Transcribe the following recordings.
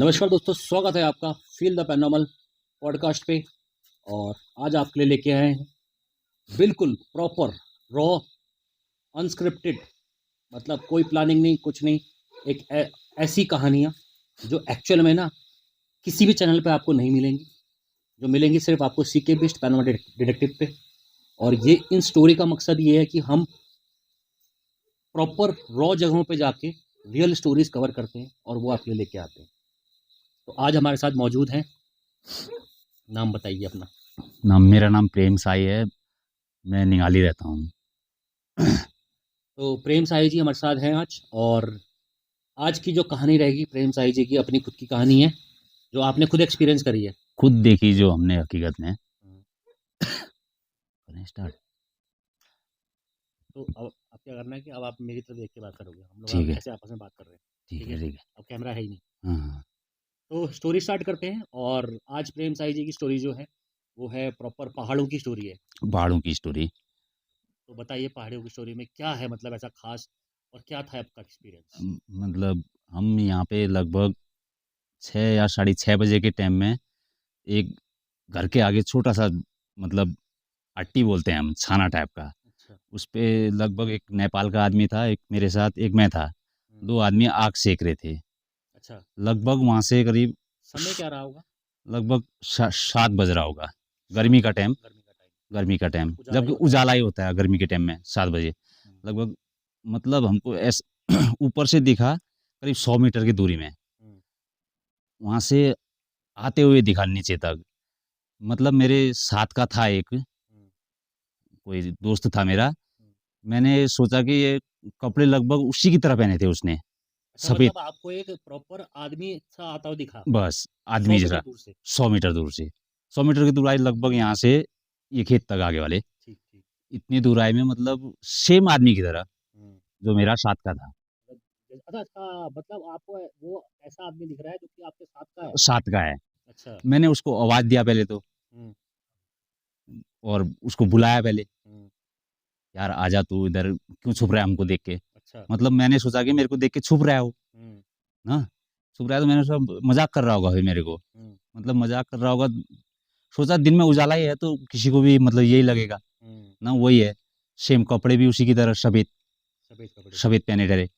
नमस्कार दोस्तों, स्वागत है आपका फील द पैरानॉर्मल पॉडकास्ट पे। और आज आपके लिए लेके आए हैं बिल्कुल प्रॉपर रॉ अनस्क्रिप्टेड, मतलब कोई प्लानिंग नहीं, कुछ नहीं। एक ऐसी कहानियाँ जो एक्चुअल में ना किसी भी चैनल पे आपको नहीं मिलेंगी, जो मिलेंगी सिर्फ आपको सीके बिस्ट पैरानॉर्मल डिटेक्टिव पे। और ये इन स्टोरी का मकसद ये है कि हम प्रॉपर रॉ जगहों पे जाके रियल स्टोरीज कवर करते हैं और वो आपके लिए लेके आते हैं। तो आज हमारे साथ मौजूद हैं, नाम बताइए अपना। मेरा नाम प्रेम साई है। मैं निगाली रहता हूँ। तो प्रेम साई जी हमारे साथ हैं आज। और आज की जो कहानी रहेगी प्रेम साई जी की अपनी खुद की कहानी है, जो आपने खुद एक्सपीरियंस करी है। खुद देखी जो हमने हकीकत में। करें स्टार्ट। तो अब क्या करना है कि अब आप मेरी तरफ देख के बात करोगे, हम लोग ठीक है, ऐसे आपस में बात कर रहे हैं। ठीक ठीक है, है, ठीक है। अब कैमरा है ही नहीं। हाँ, तो स्टोरी स्टार्ट करते हैं। और आज प्रेम साई जी की स्टोरी जो है वो है प्रॉपर पहाड़ों की स्टोरी है। पहाड़ों की स्टोरी। तो बताइए पहाड़ों की स्टोरी में क्या है, मतलब ऐसा खास, और क्या था आपका एक्सपीरियंस। मतलब हम यहाँ पे लगभग 6 या 6:30 बजे के टाइम में एक घर के आगे छोटा सा, मतलब अट्टी बोलते हैं हम, छाना टाइप का। अच्छा। उस पे लगभग एक नेपाल का आदमी था, एक मेरे साथ, एक मैं था। हम्म, 2 आदमी आग सेक रहे थे। अच्छा। लगभग वहाँ से करीब समय क्या रहा होगा? लगभग 7 बज रहा होगा। शाम गर्मी का का टाइम, टाइम। गर्मी का टाइम। गर्मी का टाइम, उजाला ही जबकि होता है। उजाला ही होता है गर्मी के टाइम में 7 बजे। हम्म, लगभग, मतलब हमको ऐस ऊपर से दिखा करीब 100 मीटर की दूरी में। हम्म, वहाँ से आते हुए दिखा नीचे तक। मतलब मेरे साथ का था एक, हम्म, कोई दोस्त था मेरा। हम्म। मैंने सोचा कि ये कपड़े लगभग उसी की तरह पहने थे उसने, अच्छा, सफ़ेद। मतलब आपको एक प्रॉपर आदमी सा आता हुआ दिखा बस सौ आदमी मीटर जैसा, दूर से। 100 मीटर दूर से। 100 मीटर की दूराई लगभग यहाँ से ये खेत तक आगे वाले। ठीक ठीक। इतनी दूराई में मतलब सेम आदमी की तरह, हम्म। जो मेरा साथ का था। अच्छा अच्छा, मतलब आपको वो ऐसा आदमी दिख रहा है जो कि आपके साथ का है। साथ का है। अच्छा। मैंने उसको आवाज़ दिया पहले तो, हम्म, और उसको बुलाया पहले, हम्म। यार आजा तू इधर, क्यों छुप रहा है हमको देख के। अच्छा। मतलब मैंने सोचा कि मेरे को देख के छुप रहा है वो, हम्म, ना। छुप रहा है तो मैंने सोचा मजाक कर रहा होगा फिर मेरे को। हम्म, मतलब मजाक कर रहा होगा। सोचा दिन में उजाला ही है तो किसी को भी मतलब यही लगेगा, हम्म। ना। वही है, सेम कपड़े भी उसी की तरह सफेद, सफेद कपड़े थे। सफेद पहने डरे।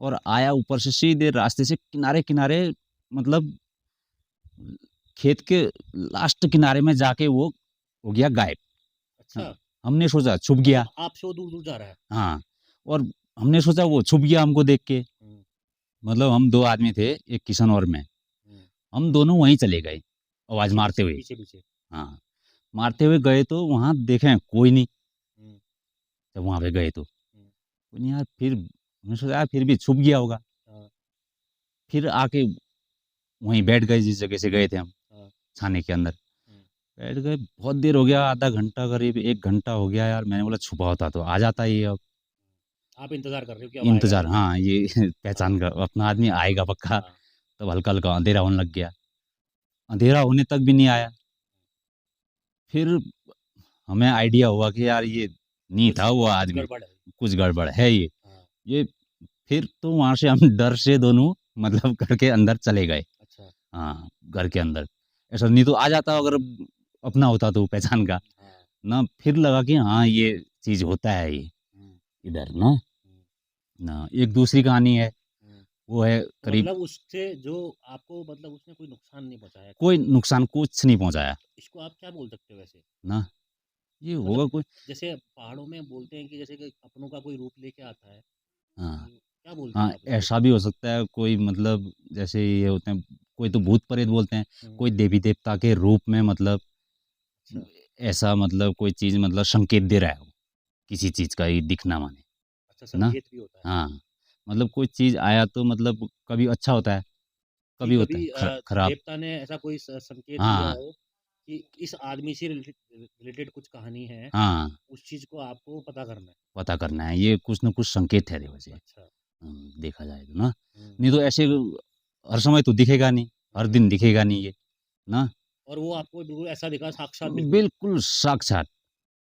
और आया ऊपर से सीधे रास्ते से किनारे किनारे, मतलब खेत के लास्ट किनारे में जाके वो हो गया गायब। हाँ, अच्छा, हमने सोचा छुप गया। मतलब आपसे वो दूर दूर जा रहा है। हाँ, और हमने सोचा वो छुप गया हमको देख के। हम्म, मतलब हम 2 आदमी थे, एक किशन और मैं। हम्म। हम दोनों वहीं चले गए, आवाज़ पीछे मारते पीछे हुए। पीछे पीछे। हाँ, मारते हुए गए तो वहाँ देखें कोई नहीं। हम्म, जब वहाँ पे गए तो हम्म। कोई नहीं यार, फिर हमने सोचा यार फिर भी छुप गया होगा। हाँ, फिर आके वहीं बैठ गए जिस जगह से गए थे हम, हाँ। छाने के अंदर। हम्म। बैठ गए, बहुत देर हो गया, आधा घंटा, करीब 1 घंटा हो गया यार। मैंने बोला छुपा होता तो आ जाता ये अब। आप इंतजार कर रहे हो कि अब आएगा इंतज़ार, ये। हाँ, ये हाँ, पहचान का अपना आदमी आएगा पक्का। हाँ। तब हल्का-हल्का अँधेरा होने लग गया। अँधेरा होने तक भी नहीं आया। फिर हमें आइडिया हुआ कि यार ये नहीं कुछ था वो कुछ आदमी, गड़बड़ है। कुछ गड़बड़ है ये। हाँ। ये फिर तो वहाँ से हम डर से दोनों, मतलब घर के अंदर चले गए। अच्छा। हाँ, घर के अंदर। ऐसा नहीं तो आ जाता अगर अपना होता तो पहचान का, हाँ। ना। फिर लगा कि हाँ, ये चीज़ होता है ये हम्म, इधर, ना। हम्म, ना, एक दूसरी कहानी है, हम्म। वो है तो करीब। मतलब उससे जो आपको, मतलब उसने कोई नुकसान नहीं पहुंचाया कोई खास? नुकसान कुछ नहीं पहुँचाया, इसको आप क्या बोल सकते हो वैसे? ना। ये मतलब होगा कोई। जैसे पहाड़ों में बोलते हैं कि जैसे कि अपनों का कोई रूप लेके आता है, हाँ, तो क्या बोलते हाँ, हो आप इसको? ऐसा भी हो सकता है कोई, मतलब जैसे ये होते हैं, कोई तो भूत-प्रेत बोलते हैं, हम्म। कोई देवी-देवता के रूप में, मतलब अच्छा। ऐसा, मतलब कोई चीज़, मतलब संकेत दे रहा है वो, किसी चीज़ का ये दिखना माने, अच्छा, ना। संकेत भी होता है। हाँ, मतलब कोई चीज़ आया तो मतलब कभी अच्छा होता है, कि कभी होता कभी है खराब। देवता ने ऐसा कोई संकेत दिया हाँ, हो कि इस आदमी से रिलेटेड कुछ कहानी है, हाँ, उस चीज को आपको पता करना है। पता करना है, ये कुछ न कुछ संकेत है वैसे। अच्छा। देखा जाए तो, ना। हम्म, नहीं तो ऐसे हर समय तो दिखेगा नहीं, हर हम्म। दिन दिखेगा नहीं ये, ना। और वो आपको बिल्कुल ऐसा दिखा, साक्षात बिल्कुल। बिल्कुल साक्षात,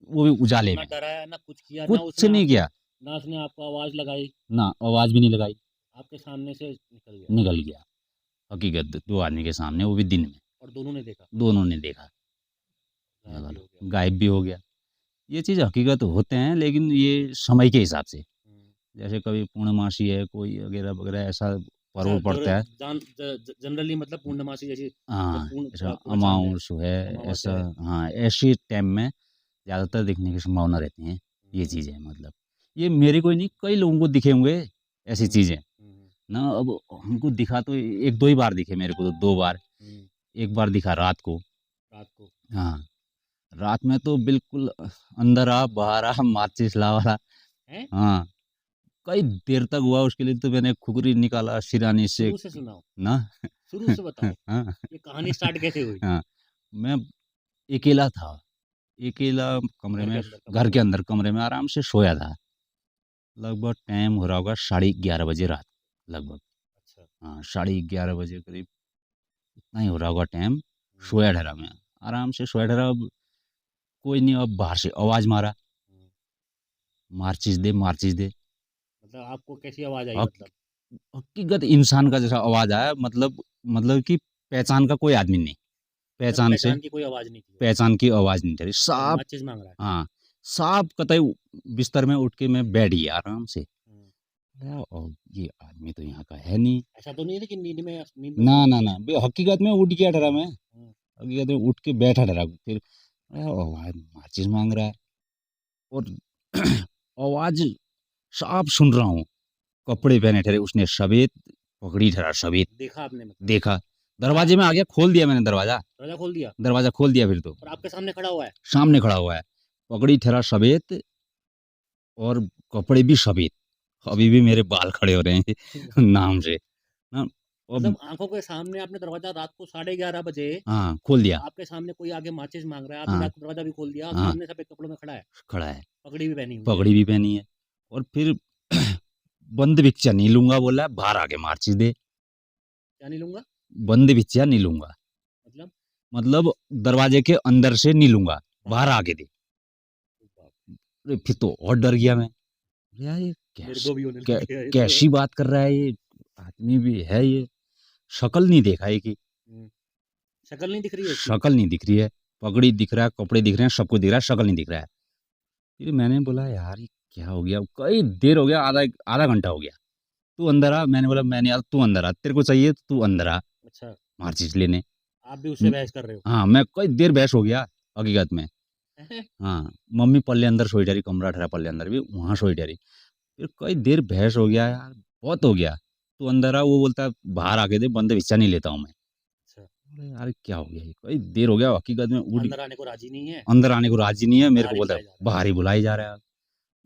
वो भी उजाले ना में। डराया, ना कुछ किया, ना कुछ उसने नहीं आपको, किया, ना उसने आपको आवाज लगाई। ना आवाज़ भी नहीं लगाई, आपके सामने से निकल गया। निकल गया। हकीकत 2 आदमी के सामने, वो भी दिन में, और दोनों ने देखा, दोनों ने देखा। गायब भी हो गया। गायब भी हो गया। ये चीज़ हकीकत होते हैं, लेकिन ये समय के हिसाब से। हुँ। जैसे कभी पूर्णमासी है, कोई वगैरह-वगैरह ऐसा अच्छा, पर्व पड़ता है। जनरली मतलब पूर्णमासी जैसे जब हाँ, पूर्ण ऐसा पूरा चाँद है, अमावस है, अमावस्या ऐसा। है। हाँ, ऐसे टाइम में ज़्यादातर दिखने की संभावना रहती है, ये हुँ, चीज़ें मतलब। ये मेरे को ही नहीं, कई लोगों को दिखे होंगे ऐसी हुँ, चीज़ें, हुँ, ना। अब हमको दिखा तो 1-2 ही बार दिखे मेरे को, तो 2 बार। हुँ, एक बार दिखा रात को। रात को। हाँ, रात में तो बिल्कुल अंदर आ, बाहर आ, माचिस ला वाला। हैं? हाँ, कई देर तक हुआ, उसके लिए तो मैंने खुकरी निकाला सिरहाने से, शुरू से सुनाओ, ना। शुरू से बताओ। हाँ, ये कहानी स्टार्ट कैसे हुई? हाँ, मैं अकेला था, अकेला कमरे घर के में, अंदर, कमरे घर में? के अंदर कमरे में आराम से सोया था। लगभग टाइम हो रहा होगा 11:30 बजे रात, लगभग। अच्छा। हाँ, 11:30 बजे करीब इतना ही हो रहा होगा टाइम। हुँ, सोया ठहरा मैं, आराम से सोया ठहरा। अब कोई नहीं, अब बाहर से आवाज़ मारा, हुँ। माचिस दे, माचिस दे। मतलब आपको कैसी आवाज़ आई हक मतलब? हकीकत इंसान का जैसा आवाज़ आया, मतलब कि पहचान का कोई आदमी नहीं, मतलब पहचान से, पहचान की कोई आवाज़ नहीं थी वो, पहचान की आवाज़ नहीं थी। और साफ। माचिस माँग रहा है। हाँ, साफ कतई बिस्तर में उठ के मैं बैठ गया आराम से। हुँ। और ये आदमी तो यहाँ का है नहीं। ऐसा तो नहीं है कि नींद में ना, सुना ना, था? ना, हकीकत में उठ गया डरा मैं। हुँ, हकीकत में उठ के बैठा डरा, फिर आवाज़ माचिस माँग रहा है, और आवाज़ साफ सुन रहा हूँ। कपड़े पहने ठहरे उसने सफ़ेद, पगड़ी ठहरा सफ़ेद। देखा आपने मतलब? देखा, पाया? दरवाजे में आ गया, खोल दिया मैंने दरवाज़ा। दरवाज़ा खोल दिया दरवाज़ा खोल दिया फिर तो। और आपके सामने खड़ा हुआ है? सामने खड़ा हुआ है, पगड़ी ठहरा सफ़ेद, और कपड़े भी सफ़ेद। अच्छा। अभी भी मेरे बाल खड़े हो रहे हैं नाम से, ना। अब मतलब आँखों के सामने आपने दरवाज़ा रात को 11:30 बजे हाँ, खोल दिया। आपके सामने कोई आके माचिस माँग रहा है, आपने हाँ, रात को दरवाज़ा भी खोल दिया और हाँ, सामने सफ़ेद कपड़ों में खड़ा है, खड़ा है, पगड़ी भी पहनी हुई है। पगड़ी भी पहनी है, और फिर बंद बिच्चा नहीं लूँगा बोला, बाहर आके माचिस दे। क्या नहीं लूँगा? बंद बिच्चा नहीं लूँगा, मतलब मतलब दरवाजे के अंदर से नहीं लूँगा, बाहर बाहर से। आके दे। ओ बाप! अरे! फिर तो और डर गया मैं। यार ये मेरे कैस को भी होने लग कै गया ये तो। कैसी बात कर रहा है ये? आदमी भी है ये, शक्ल नहीं देखा है कि, हुँ, शक्ल नहीं दिख रही है इसकी? शक्ल नहीं दिख रही है, पगड़ी दिख रहा है, कपड़े दिख रहे हैं, सब कुछ दिख रहा है, शक्ल नहीं दिख रहा है। फिर मैंने बोला यार ये क्या हो गया? कई देर हो गया, आधा आधा घंटा हो गया। तू अंदर आ, मैंने बोला मैं नहीं आता, तू अंदर आ, तेरे को चाहिए तो तू अंदर आ, अच्छा, माचिस लेने। आप भी उससे उम, बहस कर रहे हो। हाँ, मैं कई देर बहस हो गया हकीकत में। हैं? हाँ, मम्मी पल्ले अंदर सोई डरी, कमरा ठहरा पल्ले अंदर भी, वहाँ सोई डरी। फिर कई देर बहस हो गया यार, बहुत हो गया। तू अंदर आ, वो बोलता है बाहर आके दे, बंद हिस्सा नहीं लेता हूँ मैं। अच्छा, अरे यार क्या हो गया ये? कई देर हो गया हकीकत में, अंदर आने को राज़ी नहीं है, अंदर आने को राज़ी नहीं है, मेरे को बाहर ही बोलता है बुलाए जा रहा है। बाहर ही बुलाई जा रहा है।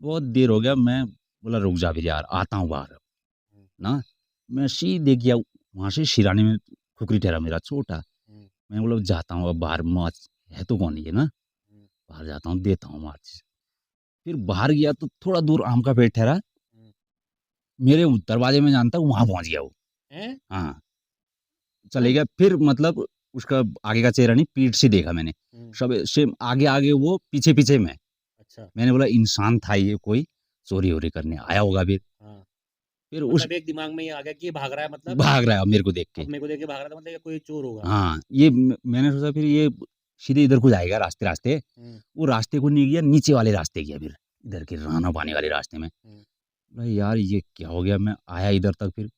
बहुत देर हो गया, मैं बोला रुक जा फिर यार, आता हूँ बाहर, हुँ, ना। मैं सीधे गया वहाँ से, सिराने में खुकरी ठहरा मेरा छोटा। हुँ, मैं बोला जाता हूँ अब बाहर, माच है तो कौन ये, ना। हुँ, बाहर जाता हूँ, देता हूँ माचिस। फिर बाहर गया तो थोड़ा दूर आम का पेड़ ठहरा, हुँ। मेरे दरवाजे में जानता हूँ वहाँ पहुँच गया वो। हैं? हाँ, चले तो गया, फिर मतलब उसका आगे का चेहरा नहीं, पीठ से देखा मैंने। हुँ, सब सेम आगे-आगे, वो पीछे-पीछे मैं। अच्छा, मैंने बोला इंसान था ये कोई, चोरी-वोरी करने आया होगा फिर। हाँ। फिर उस मतलब एक दिमाग में ये आ गया कि ये भाग रहा है मतलब भाग रहा है अब मेरे को देख अब के। मेरे को देख के भाग रहा था मतलब ये कोई चोर होगा। हाँ, ये मैंने सोचा फिर ये सीधे इधर को जाएगा रास्ते-रास्ते। हुँ, वो रास्ते को नहीं गया, नीचे वाले रास्ते गया फिर, इधर के राना पानी वाले रास्ते में। हुँ। भाई यार ये क्या हो गया? मैं आया इधर तक, फिर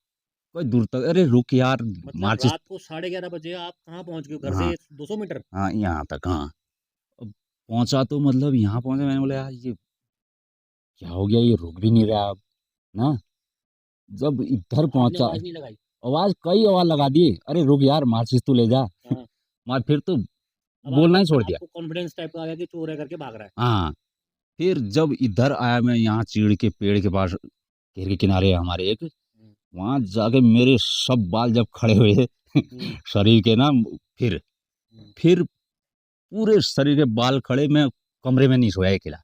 कोई दूर तक, अरे रुक यार, मतलब माचिस। रात को 11:30 बजे आप कहाँ पहुँच गए हो? घर हाँ, से 200 मीटर? हाँ, यहाँ तक, हाँ। अब पहुँचा तो मतलब यहाँ पहुँचा, मैंने बोला यार ये क्या हो गया? ये रुक भी नहीं रहा अब, ना। जब इधर आपने पहुँचा, आवाज़ नहीं लगाई? कई आवाज़ लगा दी, "अरे रुक यार, माचिस तो ले जा।" हाँ, मैं फिर तो अब बोलना आपको ही छोड़ दिया। आपको कॉन्फिडेंस टाइप का आ गया कि चोर है करके भाग रहा है। हाँ, फिर जब इधर आया मैं, यहाँ चीड़ के पेड़ के पास, पेड़ के किनारे है हमारे एक, हुँ, वहाँ जाके मेरे सब बाल जब खड़े हुए हुँ, शरीर के ना, फिर हुँ, फिर पूरे शरीर के बाल खड़े, मैं कमरे में नहीं सोया अकेला,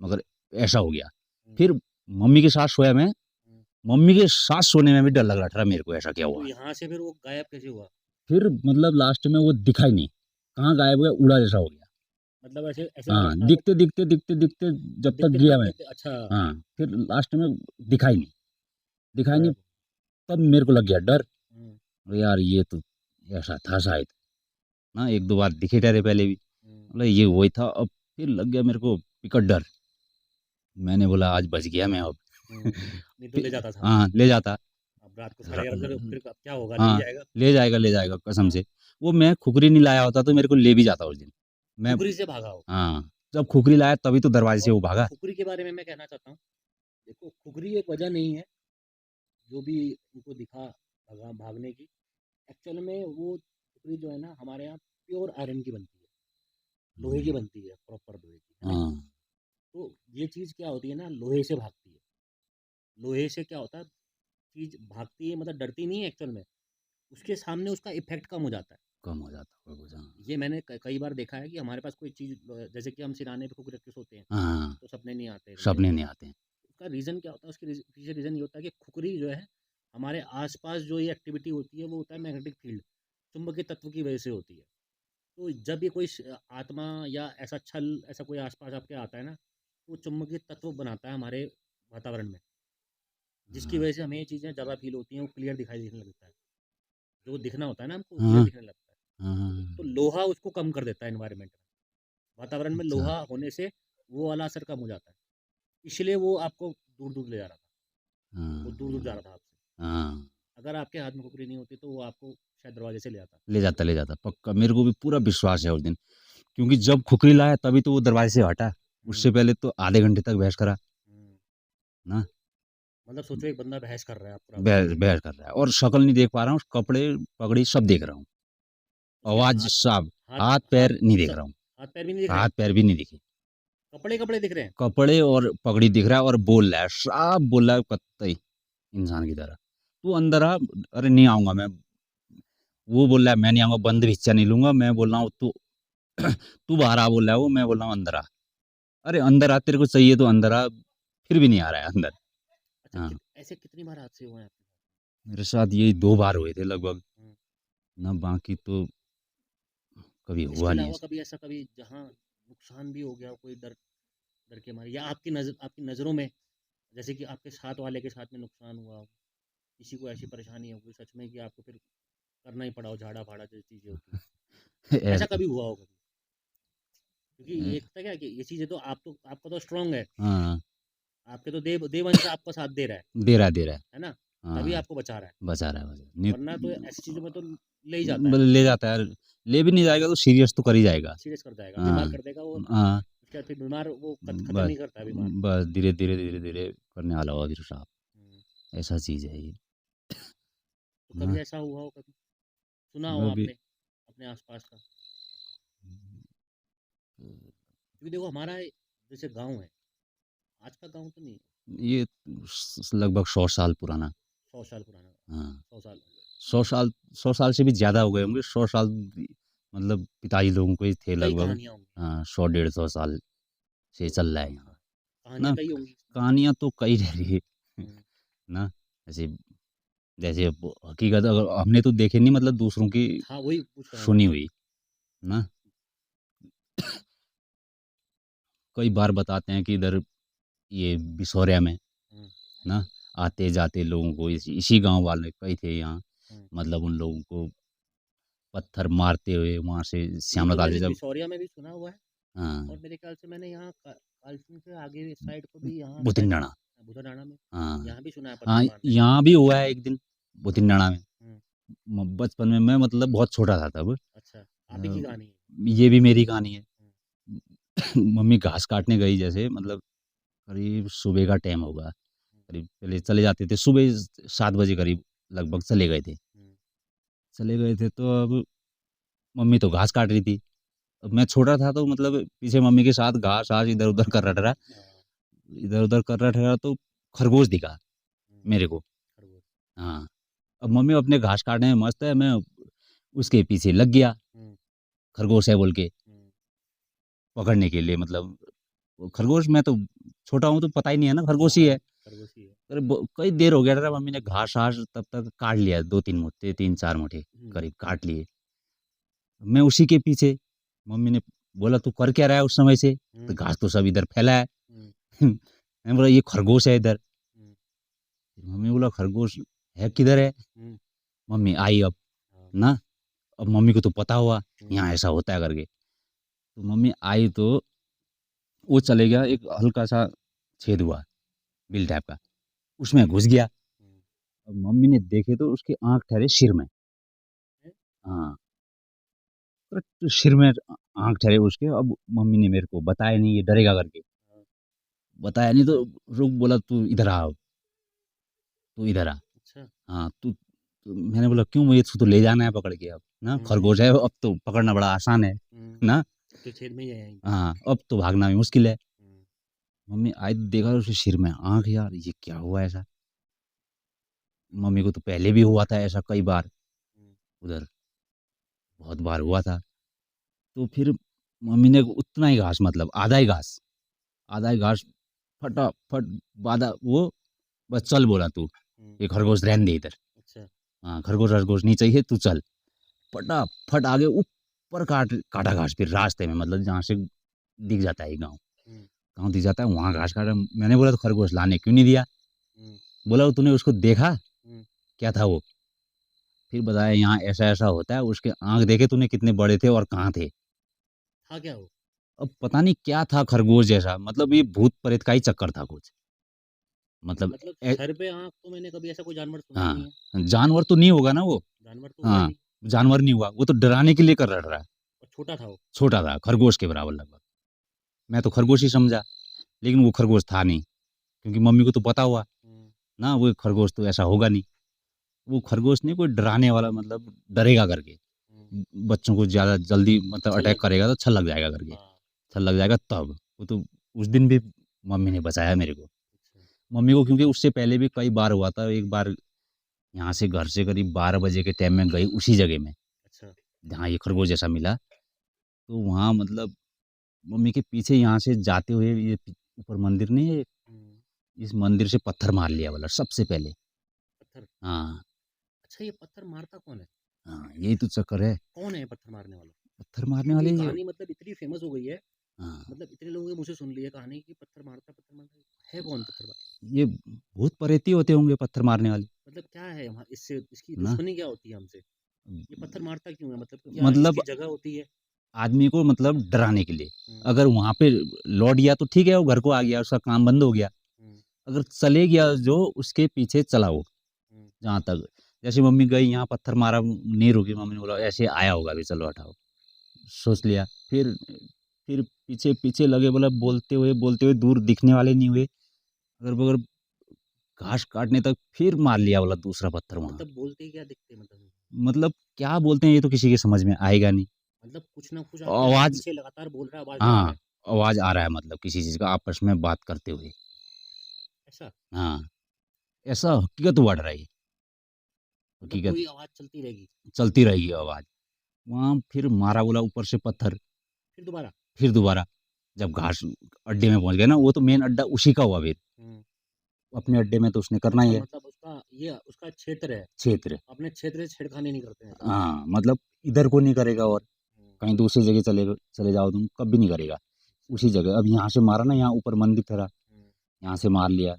मगर ऐसा हो गया। हुँ, फिर मम्मी के साथ सोया मैं, हुँ। मम्मी के साथ सोने में भी डर लग रहा था मेरे को, ऐसा क्या तो हुआ? यहाँ से फिर वो गायब कैसे हुआ? फिर मतलब लास्ट में वो दिखा ही नहीं, कहाँ गायब हो गया, उड़ा जैसा हो गया। मतलब ऐसे ऐसे लग हाँ, रहा था वो दिखते जब तक गया मैं। दिखते-दिखते अच्छा हाँ, फिर लास्ट में दिखा ही नहीं, गायब। तब मेरे को लग गया डर। हुँ, अरे यार ये तो ऐसा था शायद ना, एक दो बार दिखे ठहरे पहले भी, हम्म, बोला ये वही था। अब फिर लग गया मेरे को विकट डर। मैंने बोला आज बच गया मैं अब। नहीं तो ले जाता था। हाँ ले जाता। अब रात को र- 11:30 बजे र- फिर क्या होगा, ले ही हाँ जाएगा। ले जाएगा कसम हाँ, से। वो मैं खुखरी नहीं लाया होता तो मेरे को ले भी जाता उस दिन। मैं खुखरी से भागा हो। हाँ जब खुखरी लाया तभी तो दरवाजे से और वो भागा। खुखरी के बारे में मैं कहना चाहता हूँ, देखो खुखरी एक वजह नहीं है जो भी उनको दिखा भागने की। एक्चुअल में वो खुखरी जो है ना, हमारे यहाँ प्योर आयरन की बनती है, लोहे की हम्म, बनती है, प्रॉपर लोहे की, है ना। हाँ तो ये चीज़ क्या होती है ना, लोहे से भागती है। लोहे से क्या होता है, चीज़ भागती है मतलब डरती नहीं है एक्चुअल में, उसके सामने उसका इफेक्ट कम हो जाता है। कम हो जाता होगा कुछ, हाँ ये मैंने कई बार देखा है कि हमारे पास कोई चीज़, जैसे कि हम सिराने पे खुद रख के सोते हैं हाँ, तो सपने नहीं आते इतने सपने जल्दी। नहीं आते हैं। उसका रीज़न क्या होता है, उसके पीछे रीज़न ये होता है कि खुकरी जो है, हमारे आसपास जो ये एक्टिविटी होती है वो होता है मैग्नेटिक फील्ड, चुंबकीय तत्व की वजह से होती है। तो जब ये कोई आत्मा या ऐसा छल, ऐसा कोई आसपास आपके आता है ना, तो वो चुंबकीय तत्व बनाता है हमारे वातावरण में, जिसकी हाँ वजह से हमें ये चीज़ें ज़्यादा फील होती हैं, वो क्लियर दिखाई देने लगता है। जो दिखना होता है ना हमको, वो क्लियर हाँ दिखने लगता है। हाँ, तो लोहा उसको कम कर देता है एनवायरनमेंट में, वातावरण में अच्छा लोहा होने से वो वाला असर कम हो जाता है। इसलिए वो आपको दूर दूर ले जा रहा था, वो दूर दूर जा हाँ रहा था आपसे। हाँ, अगर आपके हाथ में खुपरी नहीं होती तो वो आपको शायद दरवाजे से ले आता। ले जाता पक्का, मेरे को भी पूरा विश्वास है उस दिन। क्योंकि जब खुखरी लाया तभी तो वो दरवाजे से हटा। हम्म, उससे पहले तो आधे घंटे तक बहस करा हम्म। ना। मतलब सोचो, एक बंदा बहस कर रहा है आपका आपसे। बहस कर रहा है और शक्ल नहीं देख पा रहा हूँ, कपड़े पगड़ी सब देख रहा हूँ, उसके आवाज हाथ, सब। हाथ, हाथ हाथ, पैर नहीं देख सब, रहा हूँ, हाथ पैर भी नहीं दिख रहे हाथ हैं, पैर भी नहीं दिखे। कपड़े कपड़े दिख रहे हैं। कपड़े और पगड़ी दिख रहा है और बोल रहा है, साफ बोल रहा है कत्तई इंसान की तरह, तू अंदर आ। अरे नहीं आऊंगा मैं। वो बोल रहा है मैं नहीं आऊंगा, बंद भिक्षा नहीं लूंगा। मैं बोल रहा हूँ तू तू बाहर आ बोल रहा है वो, मैं बोल रहा हूँ अंदर आ। अरे अंदर आ, तेरे को चाहिए तो अंदर आ। फिर भी नहीं आ रहा है अंदर। अच्छा, हाँ ऐसे कितनी बार हादसे हुए हैं आपके साथ? मेरे साथ यही दो बार हुए थे लगभग, हम्म। ना बाकी तो कभी इसके हुआ नहीं अलावा ऐसा। कभी ऐसा, कभी जहाँ नुकसान भी हो गया हो, कोई डर, डर के मारे, या आपकी नज़रों में, जैसे कि आपके साथ वाले के साथ में नुकसान हुआ हो, किसी को ऐसी परेशानी हो गई सच में कि आपको फिर करना ही पड़ा हो, झाड़ा फाड़ा जैसी चीज़ें होती हैं, ऐसा ऐसा कभी हुआ हो कभी? क्योंकि ये पता क्या है कि ये चीज़ें तो आपका तो स्ट्रांग है, हाँ आपके तो देव अंश आपका साथ दे रहा दे रहा है। है ना, तभी हाँ आपको बचा रहा है। बचा रहा है नहीं। वरना तो ऐसी चीज़ों में तो ले ही जाता है, ले जाता है, ले भी नहीं जाएगा तो सीरियस तो कर ही जाएगा। सीरियस कर जाएगा, बीमार हाँ कर देगा, और हाँ उसके बाद फिर बीमार वो खत्म बस नहीं करता है बीमार। बस धीरे धीरे करने वाला होगा फिर साहब। हम्म, ऐसा चीज़ है ये तो ना। कभी ऐसा हुआ हो, कभी सुना हो मैं भी आपने अपने आसपास का? क्योंकि देखो हमारा जैसे गांव है, आज का गांव तो नहीं है, ये लगभग 100 साल पुराना। 100 साल पुराना, हाँ 100 साल। 100 साल, 100 साल से भी ज़्यादा हो गए होंगे। 100 साल मतलब पिताजी लोगों को ही थे कई लगभग। कहानियां होंगी, हाँ 100 150 साल से तो चल रहा है यहाँ कहानियां ना। कई होंगी इसमें। कहानियाँ तो कई रह रही है हम्म, ना। ऐसे जैसे अब हकीकत अगर हमने तो देखे नहीं, मतलब दूसरों की हाँ वही पूछ रहा हूँ मैं सुनी आपसे। हुई ना। कई बार बताते हैं कि इधर ये बिसौरिया में हम्म, ना आते जाते लोगों को इसी गांव वाले कई थे यहाँ, हम्म। मतलब उन लोगों को पत्थर मारते हुए वहां से ये श्यामला तो ताल मैंने से जब। बिसौरिया में भी सुना हुआ है, और हाँ मेरे ख्याल से मैंने यहाँ कालचिनी से आगे साइड को भी, यहाँ शायद बुतिंडाना। बुधाडाना में, हाँ यहाँ भी सुना है पत्थर हाँ मारने का। यहाँ भी हुआ है एक दिन बुतिंडाना में। हम्म, बचपन में मैं मतलब बहुत छोटा था तब। अच्छा, आप ही की कहानी है। ये भी मेरी कहानी है। हम्म, मम्मी घास काटने गई, जैसे मतलब करीब सुबह का टाइम होगा, करीब पहले चले जाते थे सुबह 7 बजे करीब, लगभग चले गए थे। हम्म, तो अब मम्मी तो घास काट रही थी। अब मैं छोटा था तो मतलब पीछे मम्मी के साथ घास आस इधर उधर कर रहा था। हाँ, इधर उधर कर रहा था तो खरगोश दिखा हम्म, मेरे को। खरगोश। हाँ अब मम्मी अपने घास काटने में मस्त है, मैं उसके पीछे लग गया, हम्म, खरगोश है बोल के हम्म, पकड़ने के लिए। मतलब वो खरगोश, मैं तो छोटा हूँ तो पता ही नहीं है ना खरगोश ही हाँ, है। खरगोश ही है। अरे कई देर हो गया था, मम्मी ने घास आस तब तक काट लिया, 2 3 मुट्ठे 3 4 मुट्ठे हम्म, करीब काट लिए। मैं उसी के पीछे। मम्मी ने बोला तू कर क्या रहा है उस समय से, तो हम्म, घास तो सब इधर फैला है। हम्म, मैंने बोला ये खरगोश है इधर। हम्म, फिर मम्मी बोला खरगोश है किधर है। हम्म, मम्मी आई अब हाँ। ना, अब मम्मी को तो पता हुआ यहाँ हुँ। ऐसा होता है करके। तो मम्मी आई तो वो चले गया, एक हल्का-सा छेद हुआ, बिल टाइप का, उसमें घुस गया। हुँ। अब मम्मी ने देखे तो उसकी आँख ठहरे सिर में। हैं? हाँ, करेक्ट सिर में आँख ठहरे उसके। अब मम्मी ने मेरे को बताया नहीं, ये डरेगा करके। हाँ। बताया नहीं तो रुक बोला, "तू इधर आ अब, तू इधर आ।" अच्छा। हाँ, तो मैंने बोला, "क्यों? मुझे इसको तो ले जाना है पकड़ के अब, ना हुँ। खरगोश है, अब तो पकड़ना बड़ा आसान है, हुँ। ना? अब तो छेद में ही है यहीं पे। हाँ, अब तो भागना भी मुश्किल है।" हुँ। मम्मी आई तो देखा उसके सिर में आँख। यार ये क्या हुआ ऐसा? मम्मी को तो पहले भी हुआ था ऐसा कई बार, हुँ। उधर बहुत बार हुआ था। तो फिर मम्मी ने उतना ही घास, मतलब आधा ही घास फटाफट बाँधा वो, "बस चल" बोला, "तू, हुँ। ये खरगोश रहने दे इधर। अच्छा। हाँ, खरगोश-वरगोश नहीं चाहिए, तू चल।" फटाफट आगे ऊपर काटा घास, फिर रास्ते में, मतलब जहाँ से दिख जाता है ये गाँव। हुँ। गाँव दिख जाता है वहाँ घास काटा। मैंने बोला, "तो खरगोश लाने क्यों नहीं दिया?" हुँ। बोला, "तूने उसको देखा? हुँ। क्या था वो?" फिर बताया, "यहाँ ऐसा-ऐसा होता है, उसके आँख देखे तूने कितने बड़े थे और कहाँ थे?" था क्या वो? अब पता नहीं क्या था खरगोश जैसा, मतलब ये भूत-प्रेत का ही चक्कर था कुछ। मतलब मतलब ए सर पे आँख तो मैंने कभी ऐसा कोई जानवर सुना ही नहीं हाँ, है। जानवर तो नहीं होगा ना वो। जानवर तो हुआ ही हाँ, नहीं जानवर नहीं हुआ, वो तो डराने के लिए कर रहा है। और छोटा था वो। छोटा था, खरगोश के बराबर लगभग। मैं तो खरगोश ही समझा, लेकिन वो खरगोश था नहीं, क्योंकि मम्मी को तो पता हुआ हुँ। ना, वो खरगोश तो ऐसा होगा नहीं। वो खरगोश नहीं, कोई डराने वाला, मतलब डरेगा करके। हुँ। बच्चों को ज़्यादा जल्दी मतलब छल अटैक लग करेगा जाएगा। तो छल लग जाएगा करके। हाँ। छल लग जाएगा तब। वो तो उस दिन भी मम्मी ने बचाया मेरे को। अच्छा। मम्मी को, क्योंकि उससे पहले भी कई बार हुआ था। एक बार यहाँ से घर से करीब 12 बजे के टाइम में गई उसी जगह में, अच्छा। जहाँ ये खरगोश जैसा मिला। तो वहाँ मतलब मम्मी के पीछे यहाँ से जाते हुए, ये ऊपर मंदिर नहीं है, हुँ। इस मंदिर से पत्थर मार लिया बोला सबसे पहले। पत्थर। हाँ, अच्छा, ये पत्थर मारता कौन है? हाँ, यही तो चक्कर है। कौन है ये पत्थर मारने वाला? पत्थर मारने क्योंकि ये वाले ये। कहानी मतलब इतनी फ़ेमस हो गई है, हाँ, मतलब इतने लोगों के मुँह से सुन ली है कहानी कि पत्थर मारता है कौन पत्थर मार ये भूत प्रेत ही होते होंगे पत्थर मारने वाले, मतलब क्या है वहाँ इससे इसकी ना? दुश्मनी क्या होती है हमसे? ये पत्थर मारता क्यों है? मतलब क्या मतलब इसकी जगह होती है? आदमी को मतलब डराने के लिए। हुँ। अगर वहाँ पे लौट गया तो ठीक है, वो घर को आ गया, उसका काम बंद हो गया। हुँ। अगर चले गया जो, उसके पीछे चला वो, हुँ। जहाँ तक जैसे मम्मी गई यहाँ पत्थर मारा, नहीं रुकी। मम्मी ने बोला ऐसे आया होगा अभी, चलो हटाओ। सोच लिया। फिर पीछे लगे, बोला बोलते हुए दूर दिखने वाले नहीं हुए। अगर-बगर घास काटने तक फिर मार लिया बोला दूसरा पत्थर वहाँ। मतलब बोलते ही क्या दिखते हैं मतलब? मतलब क्या बोलते हैं ये तो किसी के समझ में आएगा नहीं। मतलब कुछ ना कुछ आपके आवाज़, पीछे लगातार बोल रहा है, आवाज़ दे रहा हाँ, है, आवाज़ आ रहा है, मतलब किसी चीज़ का आपस में बात करते हुए। ऐसा? हाँ, ऐसा हकीकत हुआ डरा ये, मतलब हकीकत वही आवाज़ चलती रहेगी, चलती रहेगी आवाज़। वहाँ फिर मारा बोला ऊपर से पत्थर, फिर दोबारा? फिर दोबारा जब घास अड्डे में पहुँच गए ना, वो तो मेन अड्डा उसी का हुआ फिर। हुँ। अपने अड्डे में तो उसने करना अच्छा, ही है, मतलब उसका क्षेत्र है, क्षेत्र। अपने क्षेत्र से छेड़खानी नहीं करते हैं। हाँ, मतलब इधर को नहीं करेगा, और हुँ। कहीं दूसरी जगह चले जाओ तुम, कभी नहीं करेगा। अच्छा। उसी जगह अब यहाँ से मारा ना, यहाँ ऊपर मंदिर था, हुँ। यहाँ से मार लिया।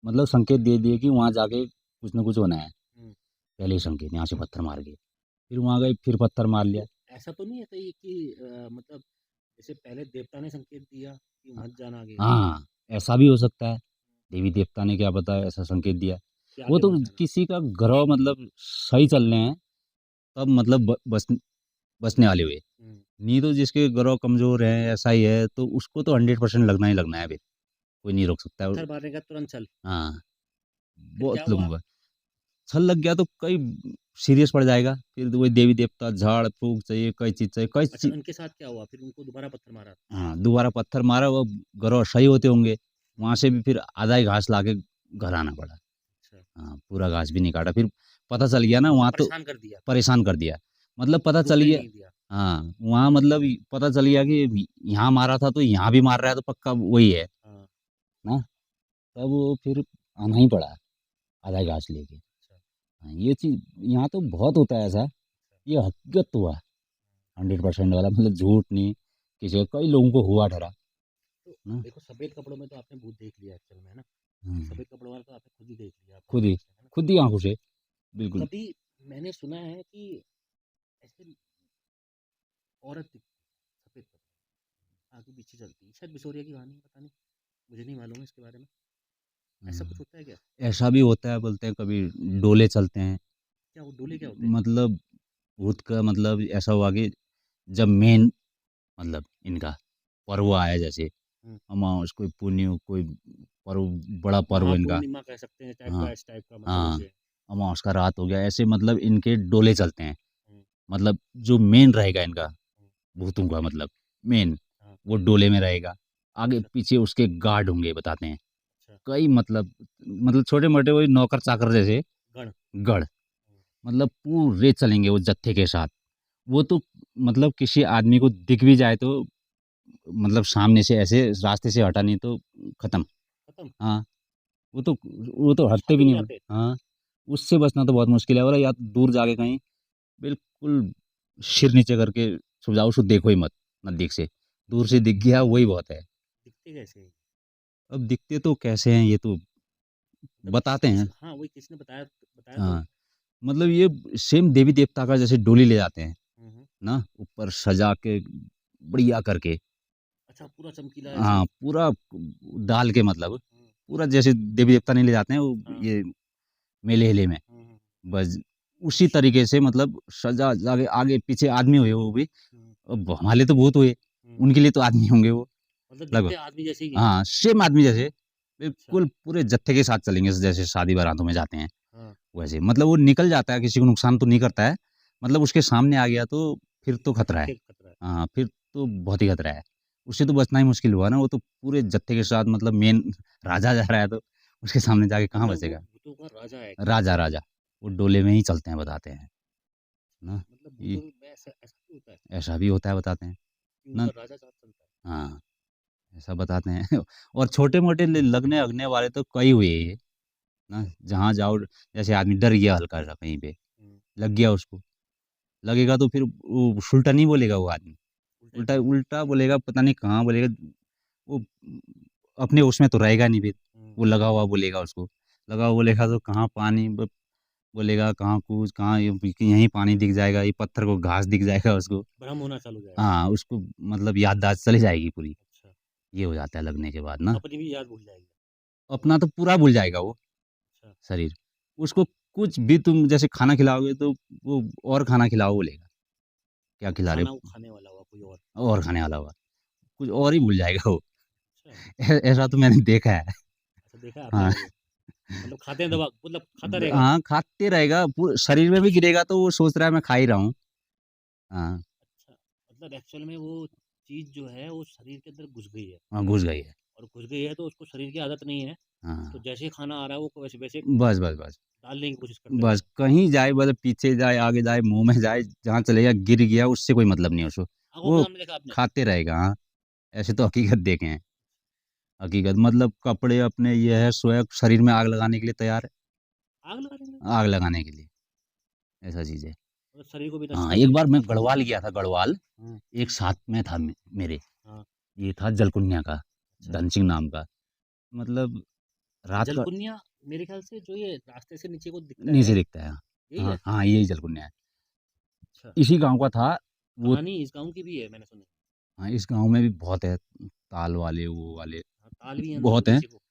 मतलब संकेत दे दिए कि वहाँ जाके कुछ न कुछ होना है। हुँ। पहले ही संकेत, यहाँ से पत्थर मार के। फिर वहाँ गए, फिर पत्थर मार लिया। तो ऐसा तो नहीं है कहीं कि मतलब जैसे पहले देवता ने संकेत दिया कि मत जाना आगे, हाँ, ऐसा भी हो सकता है। देवी-देवता ने क्या पता ऐसा संकेत दिया। कि वो आगे तो मत जाना। किसी का ग्रह मतलब सही चल रहे हैं, तब मतलब बचने वाले हुए। हुँ। नहीं तो जिसके ग्रह कमज़ोर हैं, ऐसा ही है, तो उसको तो 100% लगना ही लगना है फिर। कोई नहीं रोक सकता है। पत्थर मारने का तुरंत चल, हाँ, फिर क्या बहुत हुआ? लोगों का छल लग गया तो कई सीरियस पड़ जाएगा। फिर तो वही देवी-देवता, झाड़-फूँक चाहिए, कई चीज़ चाहिए, कई अच्छा, ची उनके साथ क्या हुआ? फिर उनको दोबारा पत्थर मारा? हाँ, दोबारा पत्थर मारा, वो ग्रह सही होते होंगे। वहाँ से भी फिर आधा ही घास लाके घर आना पड़ा। अच्छा, हाँ, पूरा घास भी नहीं काटा। फिर पता चल गया ना मतलब वहाँ तो, परेशान कर दिया, परेशान कर दिया। मतलब पता चल रुकने गया। नहीं दिया। हाँ, वहाँ मतलब पता चल गया कि यहाँ मारा था तो यहाँ भी मार रहा है, तो पक्का वही है, हाँ। ना? तब वो फिर आना ही पड़ा, आधा घास लेके। अच्छा। हाँ, ये चीज़ यहाँ तो बहुत होता है ऐसा। ये हकीकत हुआ, 100% वाला, मतलब झूठ नहीं। किसी कई लोगों को हुआ डरा, तो ना? देखो, सफ़ेद कपड़ों में तो आपने भूत देख लिया एक्चुअल में, है ना? हुँ, सफ़ेद कपड़ों वाला तो आपने खुद ही देख लिया अपनी खुद ही आँखों से, है ना? खुद ही आँखों से, बिल्कुल। कभी मैंने सुना है कि ऐसे औरत दिखती है, सफ़ेद कपड़े, आगे पीछे चलती है। शायद बिशोरिया की कहानी है, पता नहीं, मुझे नहीं मालूम है इसके बारे में। ऐसा कुछ हाँ, होता है क्या? ऐसा भी होता है, बोलते हैं कभी डोले चलते हैं। क्या वो डोले क्या होते हैं? मतलब भूत का मतलब ऐसा हुआ कि जब मेन मतलब इनका पर्व आया, जैसे हुँ, अमावस कोई पुण्य कोई पर्व, बड़ा पर्व इनका। महापूर्णिमा कह सकते हैं टाइप हाँ, का, इस टाइप का मतलब हाँ, ऐसे। अमावस का रात हो गया, ऐसे मतलब इनके डोले चलते हैं। हुँ, मतलब जो मेन रहेगा इनका हुँ, भूतों का मतलब मेन, हाँ, वो डोले में रहेगा। आगे अच्छा, पीछे उसके गार्ड होंगे, बताते हैं। अच्छा, कई मतलब छोटे-मोटे वही नौकर-चाकर जैसे गण। गढ़, हुँ, मतलब पूरे चलेंगे वो जत्थे के साथ। वो तो मतलब किसी आदमी को दिख भी जाए तो मतलब सामने से ऐसे रास्ते से हटा नहीं तो खत्म। खत्म? हाँ, वो तो छा हटते भी भी नहीं नहीं। जाते? हाँ, उससे बचना तो बहुत मुश्किल है, और या तो दूर जाके कहीं बिल्कुल सिर नीचे करके सो जाओ, उसको देखो ही मत नज़दीक से। दूर से दिख गया वही बहुत है। दिखते कैसे हैं? अब दिखते तो कैसे हैं ये तो मतलब बताते किस हैं। हाँ, वही किसने बताया बताया तो? हाँ, मतलब ये सेम देवी-देवता का जैसे डोली ले जाते हैं हुँ, हुँ। ना, ऊपर सजा के बढ़िया करके। अच्छा, पूरा चमकीला ऐसे? हाँ, पूरा डाल के मतलब हुँ, पूरा जैसे देवी-देवता नहीं ले जाते हैं वो हाँ, ये मेले-वेले में। हुँ, हुँ, बस उसी तरीके से मतलब सजा आगे आगे पीछे आदमी हुए वो भी। हुँ, अब हमारे लिए तो भूत हुए, हुँ। उनके लिए तो आदमी होंगे वो मतलब लगभग। दिखते आदमी जैसे ही हैं? हाँ, सेम आदमी जैसे, अच्छा, बिल्कुल पूरे जत्थे के साथ चलेंगे जैसे शादी बारातों में जाते हैं, हाँ, वैसे। मतलब वो निकल जाता है, किसी को नुकसान तो नहीं करता है, मतलब उसके सामने आ गया तो फिर तो खतरा है। फिर खतरा है। हाँ, फिर तो बहुत ही खतरा है। उससे तो बचना ही मुश्किल हुआ ना, वो तो पूरे जत्थे के साथ मतलब मेन राजा जा रहा है तो उसके सामने जाके कहाँ मतलब वो बचेगा? भूतों का राजा है एक्चुअली में। राजा, राजा, वो डोले में ही चलते हैं बताते हैं, ना? मतलब ये भूतों में ऐसा ऐसा भी होता है ऐसा भी होता है बताते हैं, कि ना? उनका राजा साथ चलता है? हाँ, ऐसा बताते हैं और छोटे-मोटे लगने-अगने वाले तो कई हुए ये, ना? जहाँ जाओ जैसे आदमी डर गया हल्का-सा कहीं पे, हुँ, लग गया उसको, लगेगा तो फिर वो उल्टा नहीं बोलेगा वो आदमी, उल्टा ही उल्टा बोलेगा। उल्टा बोलेगा, पता नहीं कहाँ बोलेगा, वो अपने उसमें तो रहेगा नहीं फिर, हुँ, वो लगा हुआ बोलेगा उसको, लगा हुआ बोलेगा तो कहाँ पानी बोलेगा, कहाँ कूद, कहाँ यहीं पानी दिख जाएगा, ये पत्थर को घास दिख जाएगा उसको। भ्रम होना चालू हो जाएगा। हाँ, उसको मतलब याददाश्त चली जाएगी पूरी, अच्छा, ये हो जाता है लगने के बाद ना। अपनी भी याद भूल जाएगी। अपना तो पूरा भूल जाएगा वो अच्छा, शरीर। उसको कुछ भी तुम जैसे खाना खिलाओगे तो वो और खाना खिलाओ बोलेगा, क्या खिला रहे खाना वो हो? खाने वाला हुआ कोई और। और खाने वाला होगा, कुछ और ही भूल जाएगा वो। अच्छा, ऐसा तो मैंने देखा है। अच्छा देखा है आपने हाँ, कभी? मतलब खाते हैं दबा मतलब खाता रहेगा? हाँ, खाते रहेगा, शरीर में भी गिरेगा तो वो सोच रहा है मैं खा ही रहा हूँ। हाँ, अच्छा, मतलब एक्चुअल में वो चीज़ जो है वो शरीर के अंदर घुस गई है हाँ, घुस गई है। और घुस गई है तो उसको शरीर की आदत नहीं है, तो हाँ, जैसे ही खाना आ रहा है वो वैसे वैसे बस, बस, बस। डालने की कोशिश करता बस रहेगा। कहीं जाए, मतलब पीछे जाए, आगे जाए, मुँह में जाए, जहाँ चले गया, गिर गया, उससे कोई मतलब नहीं है उसको। आँखों के वो सामने देखा आपने? खाते रहेगा, हाँ, ऐसे तो हकीकत देखे हैं। हकीकत मतलब कपड़े अपने ये है, स्वयं शरीर में आग लगाने के लिए तैयार है, आग लगा देंगे? आग लगाने के लिए, ऐसा चीज़ है। मतलब शरीर को भी नष्ट हाँ, कर एक देंगे। बार मैं गढ़वाल गया था, गढ़वाल, हुँ, एक साथ में था मेरे, हाँ, ये था जलकुनिया का, अच्छा। धन सिंह नाम का, मतलब रात का जलकुनिया मेरे ख़्याल से जो ये रास्ते से नीचे को दिखता है, नीचे दिखता है। यही हाँ, है? हाँ, यही जलकुनिया है। अच्छा, इसी गाँव का था वो। कहानी इस गाँव की भी है मैंने सुना है। हाँ, इस गाँव में भी बहुत है, ताल वाले, वो वाले, हाँ, ताल भी है मतलब बहुत हैं। नीचे को।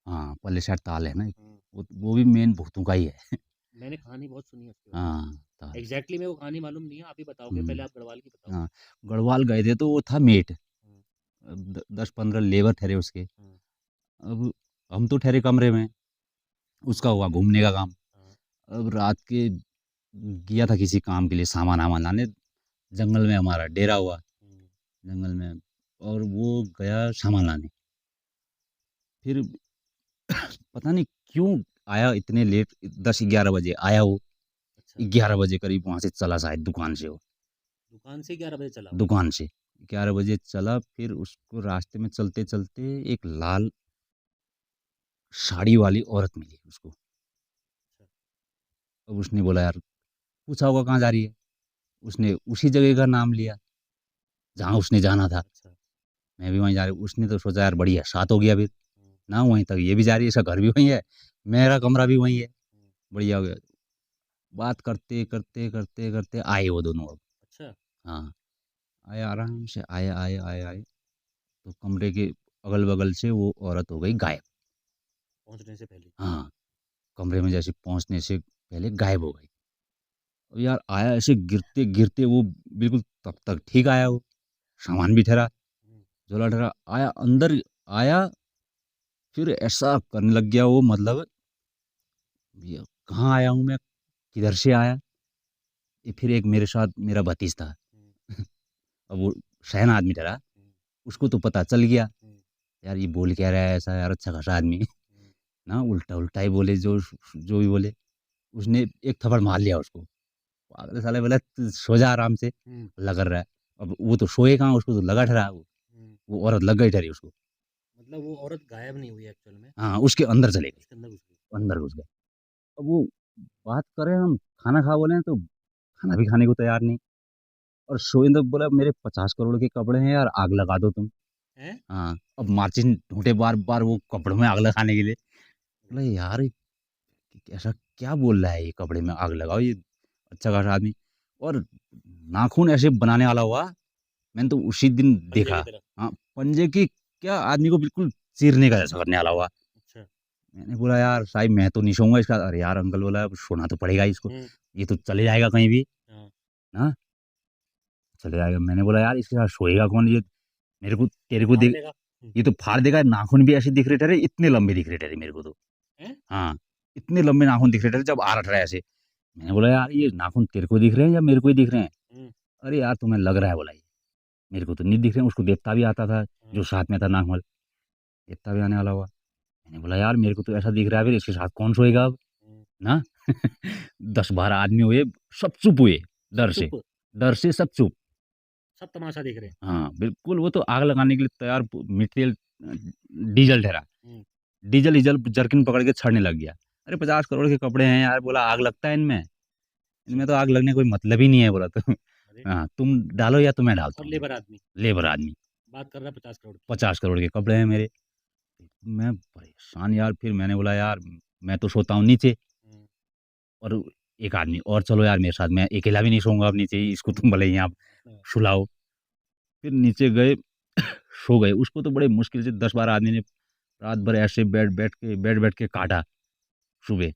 हाँ, पल्ले साइड ताल है ना एक, हुँ, वो भी मेन भूतों का ही है। मैंने कहानी बहुत सुनी है उसके बारे में। हाँ, ताल। एग्ज़ैक्टली मेरे को कहानी मालूम नहीं है, आप ही बताओगे, हुँ, पहले आप गढ़वाल की बताओ। हाँ, गढ़वाल गए थे तो वो था मेट, हुँ, अब 10-15 लेबर ठहरे उसके। हुँ, अब हम तो ठहरे कमरे में, उसका हुआ घूमने का काम। हाँ, अब रात के गया था किसी काम के लिए सामान-वामान लाने, जंगल में हमारा डेरा हुआ, हुँ, जंगल में, और वो गया सामान लाने। फिर पता नहीं क्यों आया इतने लेट, 10-11 बजे आया वो, अच्छा, 11 बजे करीब वहाँ से चला शायद दुकान से वो, दुकान से 11 बजे चला वो? दुकान से 11 बजे चला, फिर उसको रास्ते में चलते-चलते एक लाल साड़ी वाली औरत मिली उसको। अच्छा, अब उसने बोला यार, पूछा होगा कहाँ जा रही है? उसने उसी जगह का नाम लिया, जहाँ उसने जाना था। अच्छा, मैं भी वहीं जा रही हूँ। उसने तो सोचा यार बढ़िया, साथ हो गया फिर, हुँ, ना वहीं तक ये भी जा रही है, इसका घर भी वहीं है, मेरा कमरा भी वहीं है, हुँ, बढ़िया हो गया। बात करते, करते, करते, करते आए वो दोनों अब। अच्छा। हाँ, आए आराम से आए, आए, आए, आए, तो कमरे के अगल-बगल से वो औरत हो गई गायब। पहुँचने से पहले। हाँ, कमरे में जैसे पहुँचने से पहले गायब हो गई। अब यार आया ऐसे गिरते-गिरते वो बिल्कुल तब तक ठीक आया वो, सामान भी ठहरा, हुँ, झोला-ठहरा, आया अंदर आया, फिर ऐसा करने लग गया वो मतलब ये कहाँ आया हूँ मैं, किधर से आया? ये फिर एक मेरे साथ मेरा भतीज था। हुँ, अब वो सयाना आदमी था, हुँ, उसको तो पता चल गया, हुँ, यार ये बोल क्या रहा है ऐसा यार अच्छा-खासा आदमी हुँ, ना उल्टा-उल्टा ही बोले जो भी बोले। उसने एक थप्पड़ मार लिया उसको। पागल साले बोला तू सो जा आराम से, हुँ, हल्ला कर रहा है। अब वो तो सोए कहाँ उसको तो लगा ठहरा वो। हुँ। वो औरत लग गई ठहरी उसको। मतलब वो औरत गायब नहीं हुई एक्चुअल में, हाँ, उसके अंदर चले गए, उसके अंदर घुस गई। अंदर घुस गए। अब वो बात कर रहे हैं हम, खाना खा बोले हैं तो खाना भी खाने को तैयार नहीं और सोए तो बोला मेरे 50 करोड़ के कपड़े हैं यार आग लगा दो तुम। हैं? हाँ, अब माचिस ढूँढे बार-बार वो कपड़ों में आग लगाने के लिए। अरे बोला बाप यार ये ऐसा क्या बोल रहा है ये कपड़े में आग लगाओ ये अच्छा खासा आदमी और नाख़ून ऐसे बनाने वाला हुआ, मैंने तो उसी दिन रे! पंजे की देखा। तरह। हाँ, पंजे की क्या आदमी को बिल्कुल चीरने का जैसा करने वाला हुआ। अच्छा। मैंने बोला यार साहब मैं तो नहीं सोऊँगा इसका अरे यार अंकल बोला अब सोना तो पड़ेगा ही इसको, हुँ, ये तो चले जाएगा कहीं भी, हाँ, हाँ, चले जाएगा। मैंने बोला यार इसके साथ सोएगा कौन ये मेरे को तेरे को फाड़ देख देगा। हुँ, ये तो फाड़ देगा, नाख़ून भी ऐसे दिख रहे थे, इतने लंबे दिख रहे थे मेरे को तो। हैं? हाँ, इतने लंबे नाख़ून दिख रहे थे जब आ रहा था ऐसे। मैंने बोला यार ये नाख़ून तेरे को दिख रहे हैं या मेरे को ही दिख रहे हैं? हुँ, अरे यार तुम्हें लग रहा है बोला ये, मेरे को तो नहीं दिख रहे हैं, उसको देखता भी आता था, हाँ, जो साथ में था नागमल, देखता भी आने वाला हुआ। मैंने बोला यार मेरे को तो ऐसा दिख रहा है फिर इसके साथ कौन सोएगा अब? हुँ। ना 10-12 आदमी हुए, सब चुप हुए, सब डर चुप, डर से सब चुप। सब तमाशा देख रहे हैं। हाँ, बिल्कुल वो तो आग लगाने के लिए तैयार मटेरियल डीज़ल ठहरा। हुँ, डीज़ल-ईज़ल जरकिन पकड़ के छड़ने लग गया। अरे 50 करोड़ के कपड़े हैं यार, बोला आग लगता है इनमें? अच्छा। इनमें तो आग लगने का कोई मतलब ही नहीं है बोला तो। अरे! हाँ, तुम डालो या तो मैं डालता और हूँ। लेबर आदमी, लेबर आदमी, बात कर रहा है 50 करोड़ की। 50 करोड़ के कपड़े हैं मेरे। मैं परेशान यार, फिर मैंने बोला यार मैं तो सोता हूँ नीचे हुँ, और एक आदमी और चलो यार मेरे साथ, मैं अकेला भी नहीं सोऊँगा अब नीचे ही, इसको तुम हुँ, भले ही यहाँ हाँ, सुलाओ। फिर नीचे गए, सो गए। उसको तो बड़े मुश्किल से 10-12 आदमी ने रात भर ऐसे बैठ-बैठ के काटा सुबह।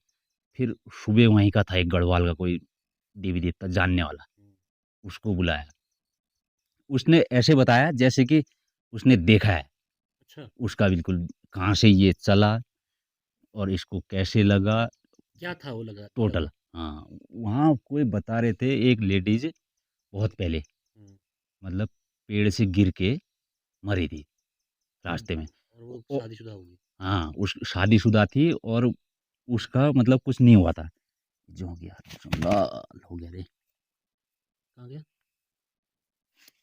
फिर सुबह वहीं का था एक गढ़वाल का कोई देवी देवता जानने वाला, हुँ, उसको बुलाया। उसने ऐसे बताया जैसे कि उसने देखा है, अच्छा, उसका बिल्कुल कहाँ से ये चला और इसको कैसे लगा क्या था वो टोटल। लगा? हाँ, वहाँ कोई बता रहे थे एक लेडीज़ बहुत पहले हुँ, मतलब पेड़ से गिर के मरी थी रास्ते में। और वो ओ शादीशुदा होगी। हाँ, उस शादीशुदा थी और उसका मतलब कुछ नहीं हुआ था। जो हो गया लाल हो गया रे, कहाँ गया?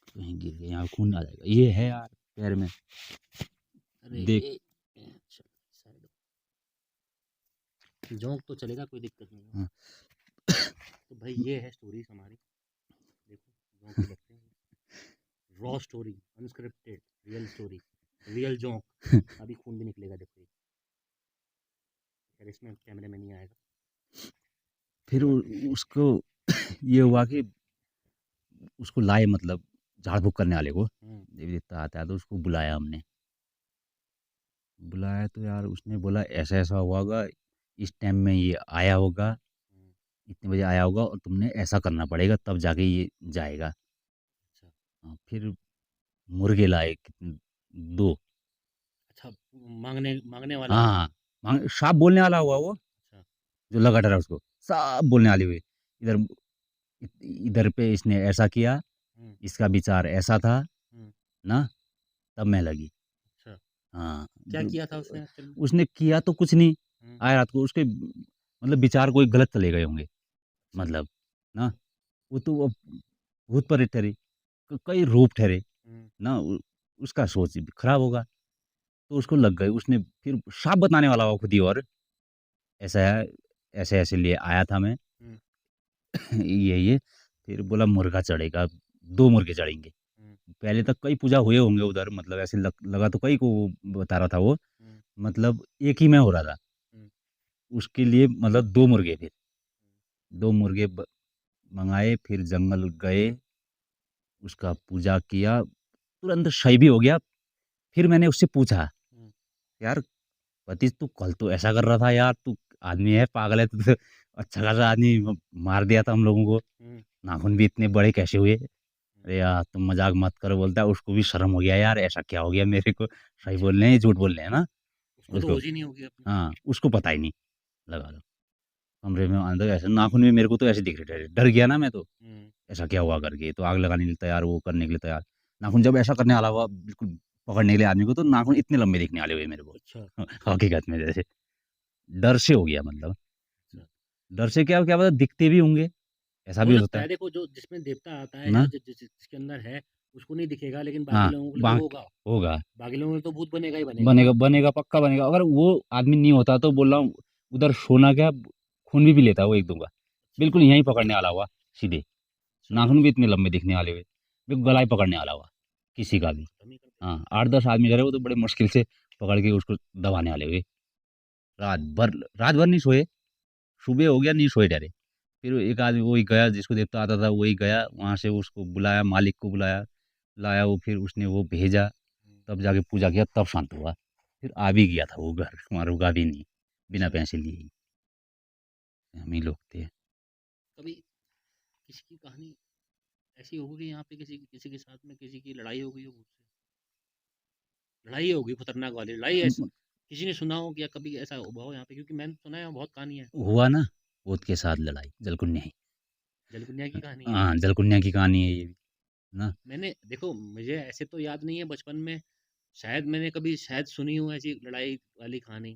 कहीं गिर गया, यहाँ खून आ जाएगा। ये है यार पैर में, अरे! देख अच्छा, साइड जोंक तो चलेगा, कोई दिक्कत नहीं है। हाँ, तो भाई ये है स्टोरीज़ हमारी, देखो जोंक भी लगते हैं। Raw story, unscripted, real story, real जोंक, अभी खून भी निकलेगा देखो ये। खैर इसमें कैमरे में नहीं आएगा, फिर कोई उ बात नहीं। उसको ये हुआ कि उसको लाए मतलब झाड़-फूँक करने वाले को, हुँ, देवी-देवता आता है तो उसको बुलाया हमने। बुलाया तो यार उसने बोला ऐसा-ऐसा हुआ होगा, इस टाइम में ये आया होगा, हुँ, इतने बजे आया होगा और तुमने ऐसा करना पड़ेगा तब जाके ये जाएगा। अच्छा, फिर मुर्गे लाए 2 अच्छा माँगने माँगने वाला हुआ। हाँ, मांग साफ बोलने वाला हुआ वो, अच्छा, जो लगा डरा उसको, साफ बोलने वाली हुई। इधर इ इधर पे इसने ऐसा किया, हुँ, इसका विचार ऐसा था, हुँ, ना तब मैं लगी। अच्छा, हाँ, क्या किया था उसने एक्चुअल में? उसने किया तो कुछ नहीं, हुँ, आए रात को उसके मतलब विचार कोई गलत चले गए होंगे, अच्छा, मतलब ना, वो तो अब भूत प्रेत ठहरे, कई रूप ठहरे, हुँ, ना उसका सोच भी खराब होगा, तो उसको लग गए, उसने फिर साफ बताने वाला हुआ खुद ही और, ऐसा है, ऐसे-ऐसे लिए आया था मैं, हुँ, ये, फिर बोला मुर्गा चढ़ेगा, 2 मुर्गे चढ़ेंगे। हुँ, पहले तक कई पूजा हुए होंगे उधर मतलब ऐसे लगा तो कई को बता रहा था वो, हुँ, मतलब एक ही में हो रहा था। हुँ, उसके लिए मतलब 2 मुर्गे थे, 2 मुर्गे मंगाए, फिर जंगल गए, उसका पूजा किया, तुरंत सही भी हो गया। फिर मैंने उससे पूछा, हम्म, यार पति तू कल तो ऐसा कर रहा था यार, तू आदमी है पागल है, तू तो अच्छा खासा आदमी मार दिया था हम लोगों को, हम्म, नाखून भी इतने बड़े कैसे हुए? हम्म। अरे यार तुम मजाक मत करो, बोलता है उसको भी शर्म हो गया यार, ऐसा क्या हो गया मेरे को, सही अच्छा, बोल रहे हैं झूठ बोल रहे हैं ना उसको तो उसको। होश ही नहीं होगी अपनी। हाँ उसको पता ही नहीं, लगा लो। कमरे में अंदर ऐसे नाखून भी मेरे को तो ऐसे दिख रहे थे, डर गया ना मैं तो, हम्म, ऐसा क्या हुआ करके, तो आग लगाने के लिए तैयार, वो करने के लिए तैयार। नाखून जब ऐसा करने वाला हुआ बिल्कुल पकड़ने के लिए आदमी को, तो नाखून इतने लंबे दिखने वाले हुए मेरे को। अच्छा, हकीकत में जैसे डर से हो गया मतलब, अच्छा। डर से क्या क्या पता दिखते भी होंगे, ऐसा हो भी हो सकता सकता है है, देखो जो जिसमें देवता आता है या ना। जिसके अंदर है, उसको नहीं दिखेगा, लेकिन बाकी हाँ लोगों के लिए तो बाकी होगा। होगा, बाकी लोगों के लिए तो भूत बनेगा ही बनेगा ना। बनेगा बनेगा पक्का बनेगा, अगर वो आदमी नहीं होता तो बोल रहा हूँ, उधर सोना क्या, खून भी लेता वो एक दूंगा, अच्छा, बिल्कुल यहीं पकड़ने वाला हुआ सीधे, अच्छा। नाखून भी इतने लंबे दिखने वाले हुए, बिल्कुल गला ही पकड़ने वाला हुआ किसी का भी। खत्म ही कर देगा। हाँ 8-10 आदमी करे, वो तो बड़े मुश्किल से पकड़ के उसको दबाने वाले हुए, रात भर, रात भर नहीं सोए, सुबह हो गया नहीं सोए डरे। फिर एक आदमी वही गया, जिसको देवता आता था वही गया, वहाँ से उसको बुलाया, मालिक को बुलाया, लाया वो, फिर उसने वो भेजा, हम्म। तब जाके पूजा किया, तब शांत हुआ। फिर आ भी गया था वो घर, वहाँ रुका भी नहीं, बिना अच्छा, पैसे लिए ही, हम ही लोग थे। कभी किसी की कहानी ऐसी होगी कि यहाँ पे किसी किसी के साथ में किसी की लड़ाई हो गई हो भूत से? लड़ाई होगी खतरनाक वाली लड़ाई, ऐसी किसी ने सुना हो, या कभी ऐसा हुआ हो यहाँ पे? क्योंकि मैंने सुना है यहाँ बहुत कहानी है। हुआ ना, भूत के साथ लड़ाई, जलकुन्या ही। जलकुनिया की कहानी है। हाँ जलकुन्या की कहानी है ये भी ना। मैंने देखो, मुझे ऐसे तो याद नहीं है बचपन में, शायद मैंने कभी शायद सुनी हो ऐसी लड़ाई वाली कहानी।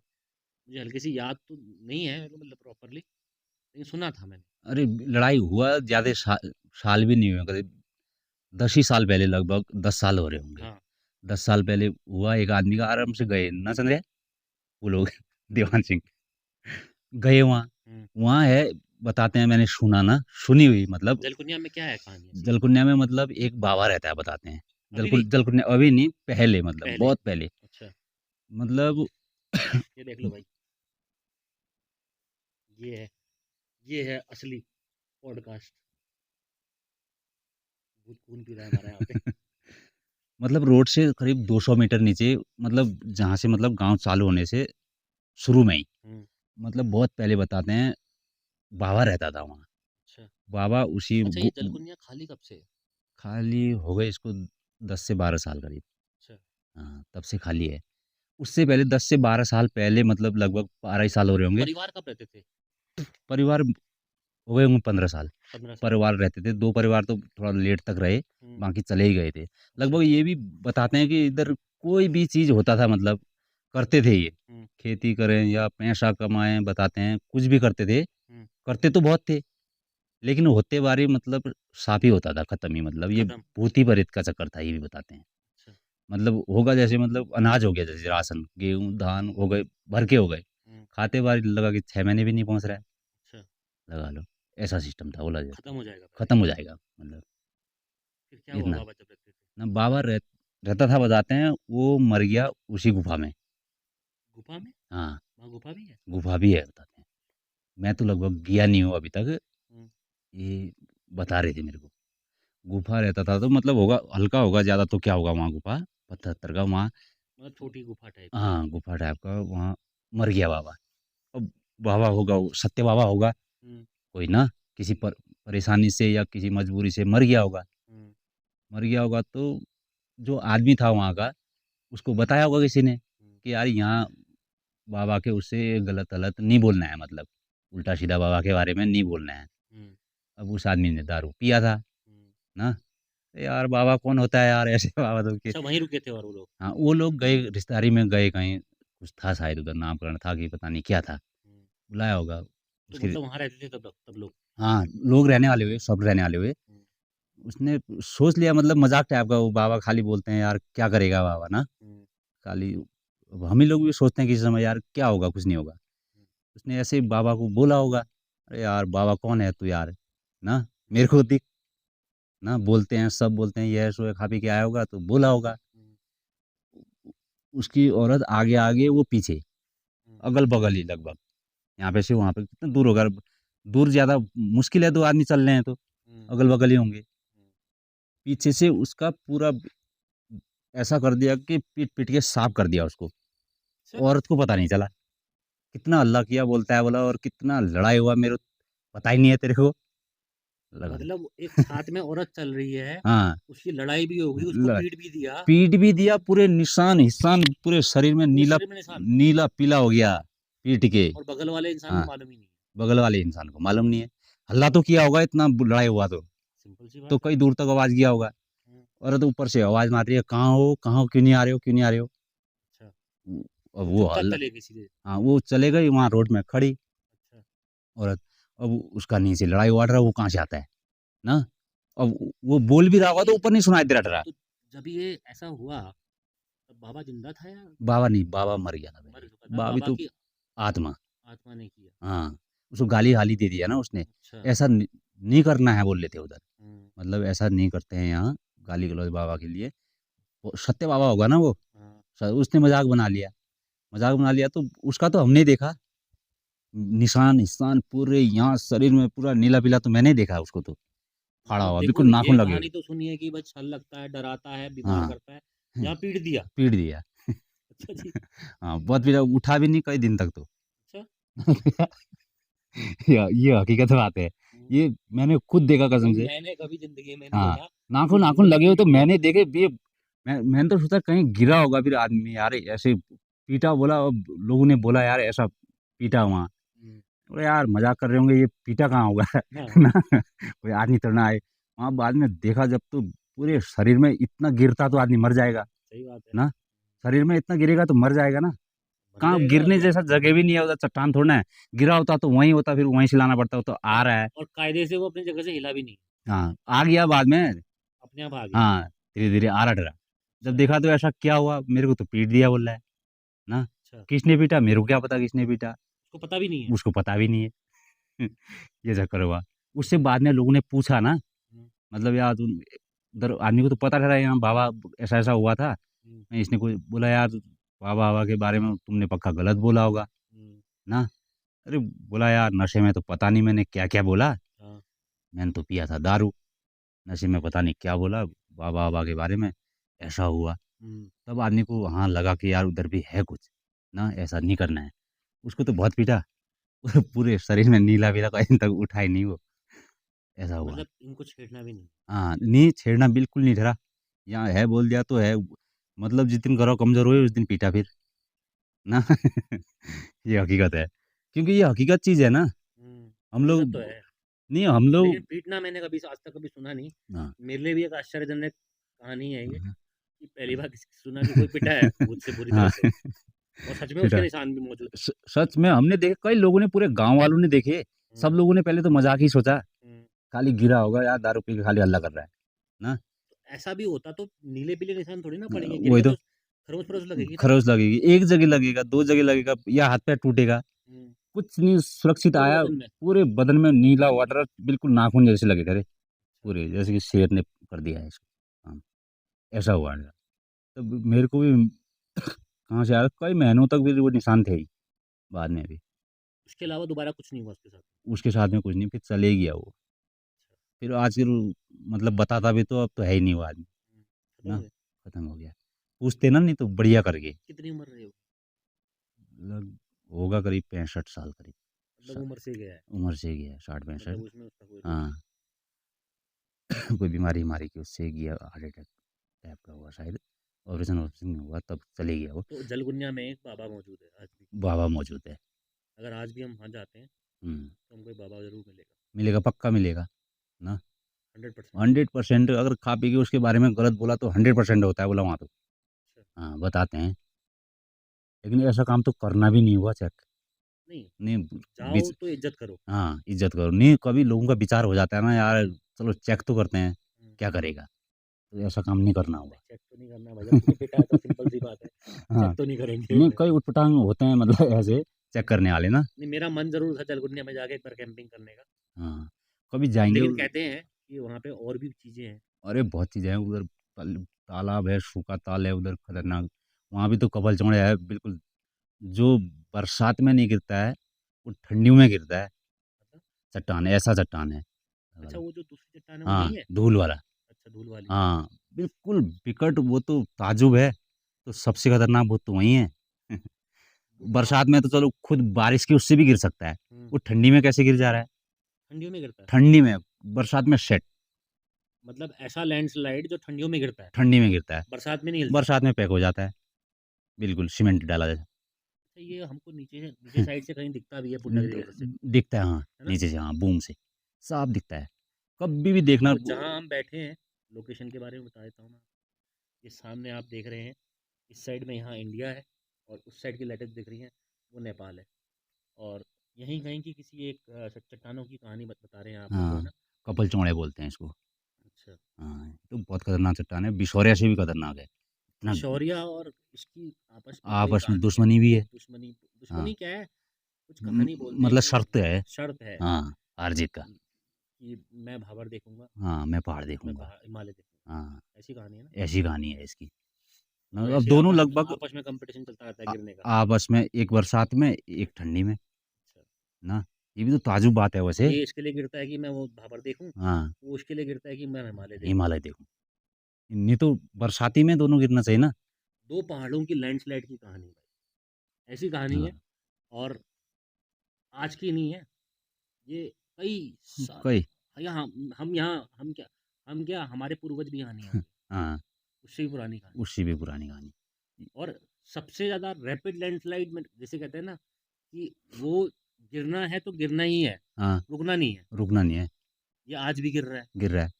मुझे हल्की सी याद तो नहीं है मतलब प्रॉपरली, लेकिन सुना था मैंने। अरे लड़ाई हुआ ज्यादा साल भी नहीं हुए, करीब 10 ही साल पहले, लगभग 10 साल हो रहे होंगे। हाँ। 10 साल पहले हुआ, एक आदमी का आराम से गए ना, समझ रहे वो लोग दीवान सिंह गए वहाँ, हम्म। वहाँ है, बताते हैं, मैंने सुना ना, सुनी हुई मतलब। जलकुनिया में क्या है कहानी ऐसी? जलकुन्या में मतलब एक बाबा रहता है, बताते हैं। अभी भी? जलकुन्या अभी नहीं, पहले मतलब पहले? बहुत पहले, अच्छा। मतलब ये देख लो भाई, ये है, ये है असली पॉडकास्ट। भूत खून पी रहा है हमारा यहाँ पे। मतलब रोड से करीब 200 मीटर नीचे, मतलब जहाँ से मतलब गांव चालू होने से शुरू में ही, हम्म। मतलब बहुत पहले बताते हैं, बाबा रहता था वहाँ। अच्छा, बाबा उसी अच्छा। ये जलकुनिया खाली कब से है? खाली हो गए इसको 10 से 12 साल करीब। अच्छा। हाँ तब से खाली है। उससे पहले 10 से 12 साल पहले, मतलब लगभग 12 ही साल हो रहे तो होंगे। परिवार कब रहते थे? परिवार हो गए होंगे 15 साल। 15 साल। परिवार रहते थे, 2 परिवार तो थोड़ा लेट तक रहे, हम्म। बाकी चले ही गए थे। अच्छा। लगभग ये भी बताते हैं कि इधर कोई भी चीज़ होता था, मतलब करते थे ये, हम्म। खेती करें या पैसा कमाएँ, बताते हैं कुछ भी करते थे, हम्म। करते तो बहुत थे, लेकिन होते बारी मतलब साफ़ ही होता था, खत्म ही, मतलब ये खत्म। भूत ही प्रेत का चक्कर था, ये भी बताते हैं। अच्छा। मतलब होगा जैसे, मतलब अनाज हो गया, जैसे राशन, गेहूँ, धान हो गए, भर के हो गए, हम्म। खाते बारी लगा कि 6 महीने भी नहीं पहुँच रहा है, अच्छा। लगा लो, ऐसा सिस्टम था, बोला जाए खत्म तो। हो जाएगा पहले। खत्म हो जाएगा मतलब, फिर क्या हुआ इतना। बाबा जब रहते थे? ना बाबा रहता था, बताते हैं वो मर गया उसी गुफा में। गुफा में? हाँ, वहाँ गुफा भी है? गुफा भी है बताते हैं। मैं तो लगभग गया नहीं हूँ अभी तक, हम्म। ये बता रहे थे मेरे को। गुफा रहता था तो मतलब होगा हल्का, होगा ज़्यादा तो क्या होगा वहाँ गुफा, पत्थर का वहाँ। मतलब छोटी गुफा टाइप की? हाँ, गुफा टाइप का वहाँ मर गया बाबा। अब बाबा होगा वो सत्य बाबा होगा, हम्म। कोई ना, किसी परेशानी से या किसी मजबूरी से मर गया होगा। हम्म। मर गया होगा तो जो आदमी था वहाँ का, उसको बताया होगा किसी ने हम्म। कि यार यहाँ बाबा के उससे गलत-वलत नहीं बोलना है, मतलब उल्टा-सीधा बाबा के बारे में नहीं बोलना है। हम्म। अब उस आदमी ने दारू पिया था हम्म। ना, यार बाबा कौन होता है यार, ऐसे बाबा तो के। अच्छा, वहीं रुके थे और वो लोग? हाँ, वो लोग गए रिश्तेदारी में, गए कहीं, कुछ था शायद उधर, नामकरण था कि पता नहीं क्या था, हम्म। बुलाया होगा तो उसके। मतलब वहाँ रहते थे तब लोग? हाँ, लोग रहने वाले हुए, सब रहने वाले हुए। हम्म। उसने सोच लिया, मतलब मज़ाक टाइप का, वो बाबा खाली बोलते हैं यार क्या करेगा बाबा ना, हम्म। खाली। अब हम ही लोग भी सोचते हैं किसी समय यार क्या होगा, कुछ नहीं होगा। हम्म। उसने ऐसे ही बाबा को बोला होगा, अरे यार बाबा कौन है तू यार, ना मेरे को दिख, ना बोलते हैं, सब बोलते हैं ये सो है, खा पी के आया होगा तो बोला होगा। हम्म। उसकी औरत आगे आगे, वो पीछे, हम्म। अगल बगल ही लगभग, यहाँ पे से वहाँ पे कितना दूर होगा, दूर ज़्यादा मुश्किल है, 2 आदमी चल रहे हैं तो, हुँ, अगल-बगल ही होंगे। हुँ। पीछे से उसका पूरा ऐसा कर दिया कि पीट-पीट के साफ कर दिया उसको। अच्छा, औरत को पता नहीं चला। कितना हल्ला किया, बोलता है बोला, और कितना लड़ाई हुआ मेरे पता ही नहीं है तेरे को? लगा दे। मतलब एक साथ में औरत चल रही है, हाँ, उसकी लड़ाई भी हो गई, उसको ल पीट भी दिया, पीट भी दिया, पूरे निशान-हिशान पूरे शरीर में पूरे नीला शरीर में निशान नीला-पीला हो गया, पीट के। और बगल वाले इंसान को हाँ, मालूम ही नहीं है। बगल वाले इंसान को मालूम नहीं है। हल्ला तो किया होगा, इतना लड़ाई हुआ सिंपल सी तो बात है। कई दूर तक आवाज़ गया होगा। हुँ, औरत ऊपर से आवाज़ मार रही है, "कहाँ हो? कहाँ हो? क्यों नहीं आ रहे हो? क्यों नहीं आ रहे हो?" अच्छा, उ अब तो वो चुपचाप हल्ला, चले गए सीधे। हाँ, वो चले गई वहाँ रोड में खड़ी अच्छा, औरत। अब उसका नीचे लड़ाई हुआ रहा, वो कहाँ से आता है, ना? अब वो बोल भी रहा होगा तो ये ऊपर नहीं सुनाई दे रहा था। तो जब ये ऐसा हुआ, तब बाबा ज़िंदा था या बाबा नहीं, बाबा मर गया था मर पहले। चुका था? बाबी बाबा तो की आत्मा, आत्मा ने किया। हाँ, उसको गाली-वाली दे दिया ना उसने। अच्छा, ऐसा नहीं करना है बोल रहे थे उधर। हुँ, मतलब ऐसा नहीं करते हैं यहाँ, गाली-गलौज बाबा के लिए। वो सत्य बाबा होगा ना वो, हाँ, उसने मज़ाक बना लिया। मज़ाक बना लिया तो उसका तो हमने देखा, निशान-हिशान पूरे यहाँ शरीर में पूरा नीला-पीला तो मैंने देखा उसको तो, फाड़ा मतलब हुआ, देखो बिल्कुल ये नाखून लगे हुए। कहानी तो सुनी है कि बस छल लगता है, डराता है, बीमार हाँ, करता है, यहाँ पीट दिया। पीट दिया। अच्छा जी, हाँ, बहुत पीटा, उठा भी नहीं कई दिन तक तो। अच्छा। ये हकीकत बात है। हुँ, ये मैंने खुद देखा कसम भाई से। मैंने कभी ज़िंदगी में नहीं हाँ, देखा कि नाखून-नाखून किसी ने लगे हुए पीट तो दिया। मैंने देखे, ये मैंने तो सोचा कहीं गिरा होगा फिर आदमी, यार ऐसे पीटा, बोला अब लोगों ने बोला यार ऐसा पीटा वहाँ। हुँ, बोला यार मज़ाक कर रहे होंगे, ये पीटा कहाँ होगा? हाँ, ना, कोई आदमी थोड़ी ना आए। वहाँ बाद में देखा जब तो पूरे शरीर में इतना गिरता तो आदमी मर जाएगा, सही बात है। ना? शरीर में इतना गिरेगा तो मर जाएगा ना? मर कहाँ जाएगा और गिरने क्या। जैसा जगह भी नहीं है उधर, चट्टान थोड़ी ना है। गिरा होता तो वहीं होता, फिर वहीं से लाना पड़ता, वो तो आ रहा है। और कायदे से वो अपनी जगह से हिला भी नहीं, हाँ, आ गया बाद में। अपने आप आ गया। हाँ, धीरे-धीरे आ रहा डरा। जब अच्छा, देखा तो ऐसा क्या हुआ? मेरे को तो पीट दिया बोल रहा है, ना? अच्छा, किसने पीटा? मेरे को क्या पता किसने पीटा? उसको पता भी नहीं है। उसको पता भी नहीं है। ये चक्कर हुआ। उससे बाद में लोगों ने पूछा ना, हुँ, मतलब यार तुम, उधर आदमी को तो पता चला यहाँ बाबा ऐसा-ऐसा हुआ था। हुँ, इसने कोई बोला यार बाबा-वाबा के बारे में तुमने पक्का गलत बोला होगा, हुँ, ना? अरे बोला यार नशे में तो पता नहीं मैंने क्या-क्या बोला। हाँ, मैंने तो पिया था दारू। नशे में पता नहीं क्या बोला बाबा-वाबा के बारे में, ऐसा हुआ। हुँ, तब आदमी को हाँ लगा कि यार उधर भी है कुछ, ना ऐसा नहीं करना है। उसको तो बहुत पीटा, पूरे शरीर में नीला-पीला कहीं तक उठा ही नहीं वो, ऐसा हुआ। मतलब इनको छेड़ना भी नहीं। हाँ, नहीं छेड़ना बिल्कुल नहीं डरा, यहाँ है बोल दिया तो है, मतलब जिस दिन ग्रह कमज़ोर हुए उस दिन पीटा फिर, ना? ये हकीकत है, क्योंकि ये हकीकत चीज़ है ना, हुँ, हम हकीकत तो लोग है। नहीं हम लोग लेकिन पीटना मैंने कभी आज तक कभी सुना नहीं। हाँ, मेरे लिए भी एक आश्चर्यजनक कहानी है ये, हाँ, कि पहली बार किसी सुना कि कोई पिटा है भूत से बुरी तरह हाँ, से और सच में उसके पीटा। निशान भी मौजूद हैं। सच में हमने देखे, कई लोगों ने, पूरे गाँव वालों ने देखे, हुँ, सब लोगों ने पहले तो मज़ाक ही सोचा, हुँ। खाली गिरा होगा यार दारू पी के खाली हल्ला कर रहा है, ना? तो ऐसा भी होता तो नीले-पीले निशान थोड़ी ना पड़ेंगे, वही गिरेगा तो, तो खरोंच-फरोंच लगेगी ना। खरोंच लगेगी, एक जगह लगेगा, 2 जगह लगेगा या हाथ-पैर टूटेगा, हुँ, कुछ नहीं सुरक्षित पूरे आया, बदन में। पूरे बदन में नीला वाटर बिल्कुल नाखून जैसे लगे थे रे, अच्छा, पूरे जैसे कि शेर ने कर दिया है इसको। हाँ, ऐसा हुआ था। तब मेरे को भी कहाँ से आया, कई महीनों तक भी वो निशान थे ही, बाद में भी। उसके अलावा दोबारा कुछ नहीं हुआ उसके साथ? उसके साथ में कुछ नहीं, फिर चले गया वो। फिर आजकल मतलब बताता भी तो अब तो है ही नहीं वो आदमी, हुँ, खत्म हो ना? गया? खत्म हो गया। पूछते ना नहीं तो बढ़िया कर गए। कितनी उम्र रही होगी? लग होगा करीब 65 साल करीब। मतलब स उम्र से गया है, उम्र से गया 60-65। मतलब उसमें उसका कोई रोल हाँ, नहीं। कोई बीमारी-वामारी की उससे गया, हार्ट अटैक टाइप का हुआ शायद। ऑपरेशन-वॉपरेशन नहीं हुआ तब चले गया वो। तो जलगुनिया में एक बाबा मौजूद है आज भी। बाबा मौजूद है। अगर आज भी हम वहाँ जाते हैं, हुँ, तो हमको एक बाबा ज़रूर मिलेगा, मिलेगा, पक्का मिलेगा, ना? 100%। 100% अगर खा पी के उसके बारे में गलत बोला तो 100% होता है बोला वहाँ तो। अच्छा, हाँ, बताते हैं। लेकिन ऐसा काम तो करना भी नहीं हुआ चेक। नहीं, नहीं जाओ बीच तो इज़्ज़त करो। हाँ, इज़्ज़त करो। नहीं कभी लोगों का विचार हो जाता है ना यार, चलो चेक तो करते हैं, हुँ, क्या करेगा? तो ऐसा काम नहीं करना नहीं होगा। चेक तो नहीं करना भाई, अब तुझे पिटा है तो सिंपल सी बात है, चेक हाँ, तो नहीं करेंगे। नहीं कई ऊट-पटांग होते हैं मतलब ऐसे चेक करने वाले ना। नहीं मेरा मन ज़रूर था जलगुनिया में जाके एक बार कैंपिंग करने का, हाँ, कभी जाएँगे लेकिन कहते हैं कि वहाँ पे और भी चीज़ें हैं। अरे! बहुत चीज़ें हैं उधर, तालाब है, सूखा ताल है उधर खतरनाक। वहाँ भी तो कपल-चौड़े है बिल्कुल, जो बरसात में नहीं गिरता है, वो ठंडियों में गिरता है। मतलब चट्टान ऐसा चट्टान है अच्छा, वो जो दूसरी चट्टान है वो हाँ यही है? धूल वाला अच्छा, धूल वाली। हाँ बिल्कुल विकट वो तो ताजुब है तो सबसे खतरनाक वो तो वही है वो पहाड़। बरसात में तो चलो खुद बारिश की उससे भी गिर सकता है हुँ, वो ठंडी में कैसे गिर जा रहा है ठंडियों में गिरता है? ठंडी में बरसात में सेट मतलब ऐसा लैंडस्लाइड जो ठंडियों में गिरता है, ठंडी में गिरता है बरसात में नहीं हिलता? बरसात में पैक हो जाता है बिल्कुल सीमेंट डाला जाता अच्छा, ये हमको नीचे है साइड से कहीं दिखता भी है पुण्यगिरी वजह से, दिखता है हाँ है ना? नीचे से हाँ बूम से साफ दिखता है कभी भी देखना तो जहाँ हम बैठे हैं, लोकेशन के बारे में बता देता हूँ मैं। ये सामने आप देख रहे हैं, इस साइड में यहाँ इंडिया है और उस साइड की लाइटें दिख रही हैं, वो नेपाल है। और यहीं कहीं की किसी एक चट्टानों की कहानी बता रहे हैं आप मेरे को, है हाँ ना? कपल चौड़े बोलते हैं इसको अच्छा, हाँ तो बहुत खतरनाक चट्टान है बिशौरिया से भी खतरनाक है इतना विशौरिया और इसकी आपस में कोई आपस में कहानी है? दुश्मनी भी है दुश्मनी हाँ दुश्मनी क्या है? कुछ कहानी बोलते हैं मतलब कि शर्त है शर्त है हाँ हार जीत का कि मैं भावर देखूंगा, हाँ मैं पहाड़ मैं देखूंगा हिमालय देखूंगा। हाँ ऐसी कहानी है ना? ऐसी कहानी है इसकी तो अब ऐसे दोनों लगभग आपस में कंपटीशन चलता रहता है गिरने का। आपस में एक बरसात में एक ठंडी में अच्छा, ना ये भी तो ताजुब बात है वैसे ये इसके लिए गिरता है कि मैं वो भावर देखूं, हाँ वो उसके लिए गिरता है कि मैं हिमालय देखूं। हिमालय देखूं नहीं तो बरसाती में दोनों गिरना चाहिए ना दो पहाड़ों की लैंडस्लाइड की कहानी भाई, ऐसी कहानी हाँ है। और आज की नहीं है, ये कई साल कोई यहाँ हम क्या हमारे पूर्वज भी यहाँ नहीं आते, हाँ उससे भी पुरानी कहानी। उससे भी पुरानी कहानी और सबसे ज़्यादा रैपिड लैंडस्लाइड में जैसे कहते हैं ना कि वो गिरना है तो गिरना ही है, हाँ रुकना नहीं है। रुकना नहीं है ये आज भी गिर रहा है, गिर रहा है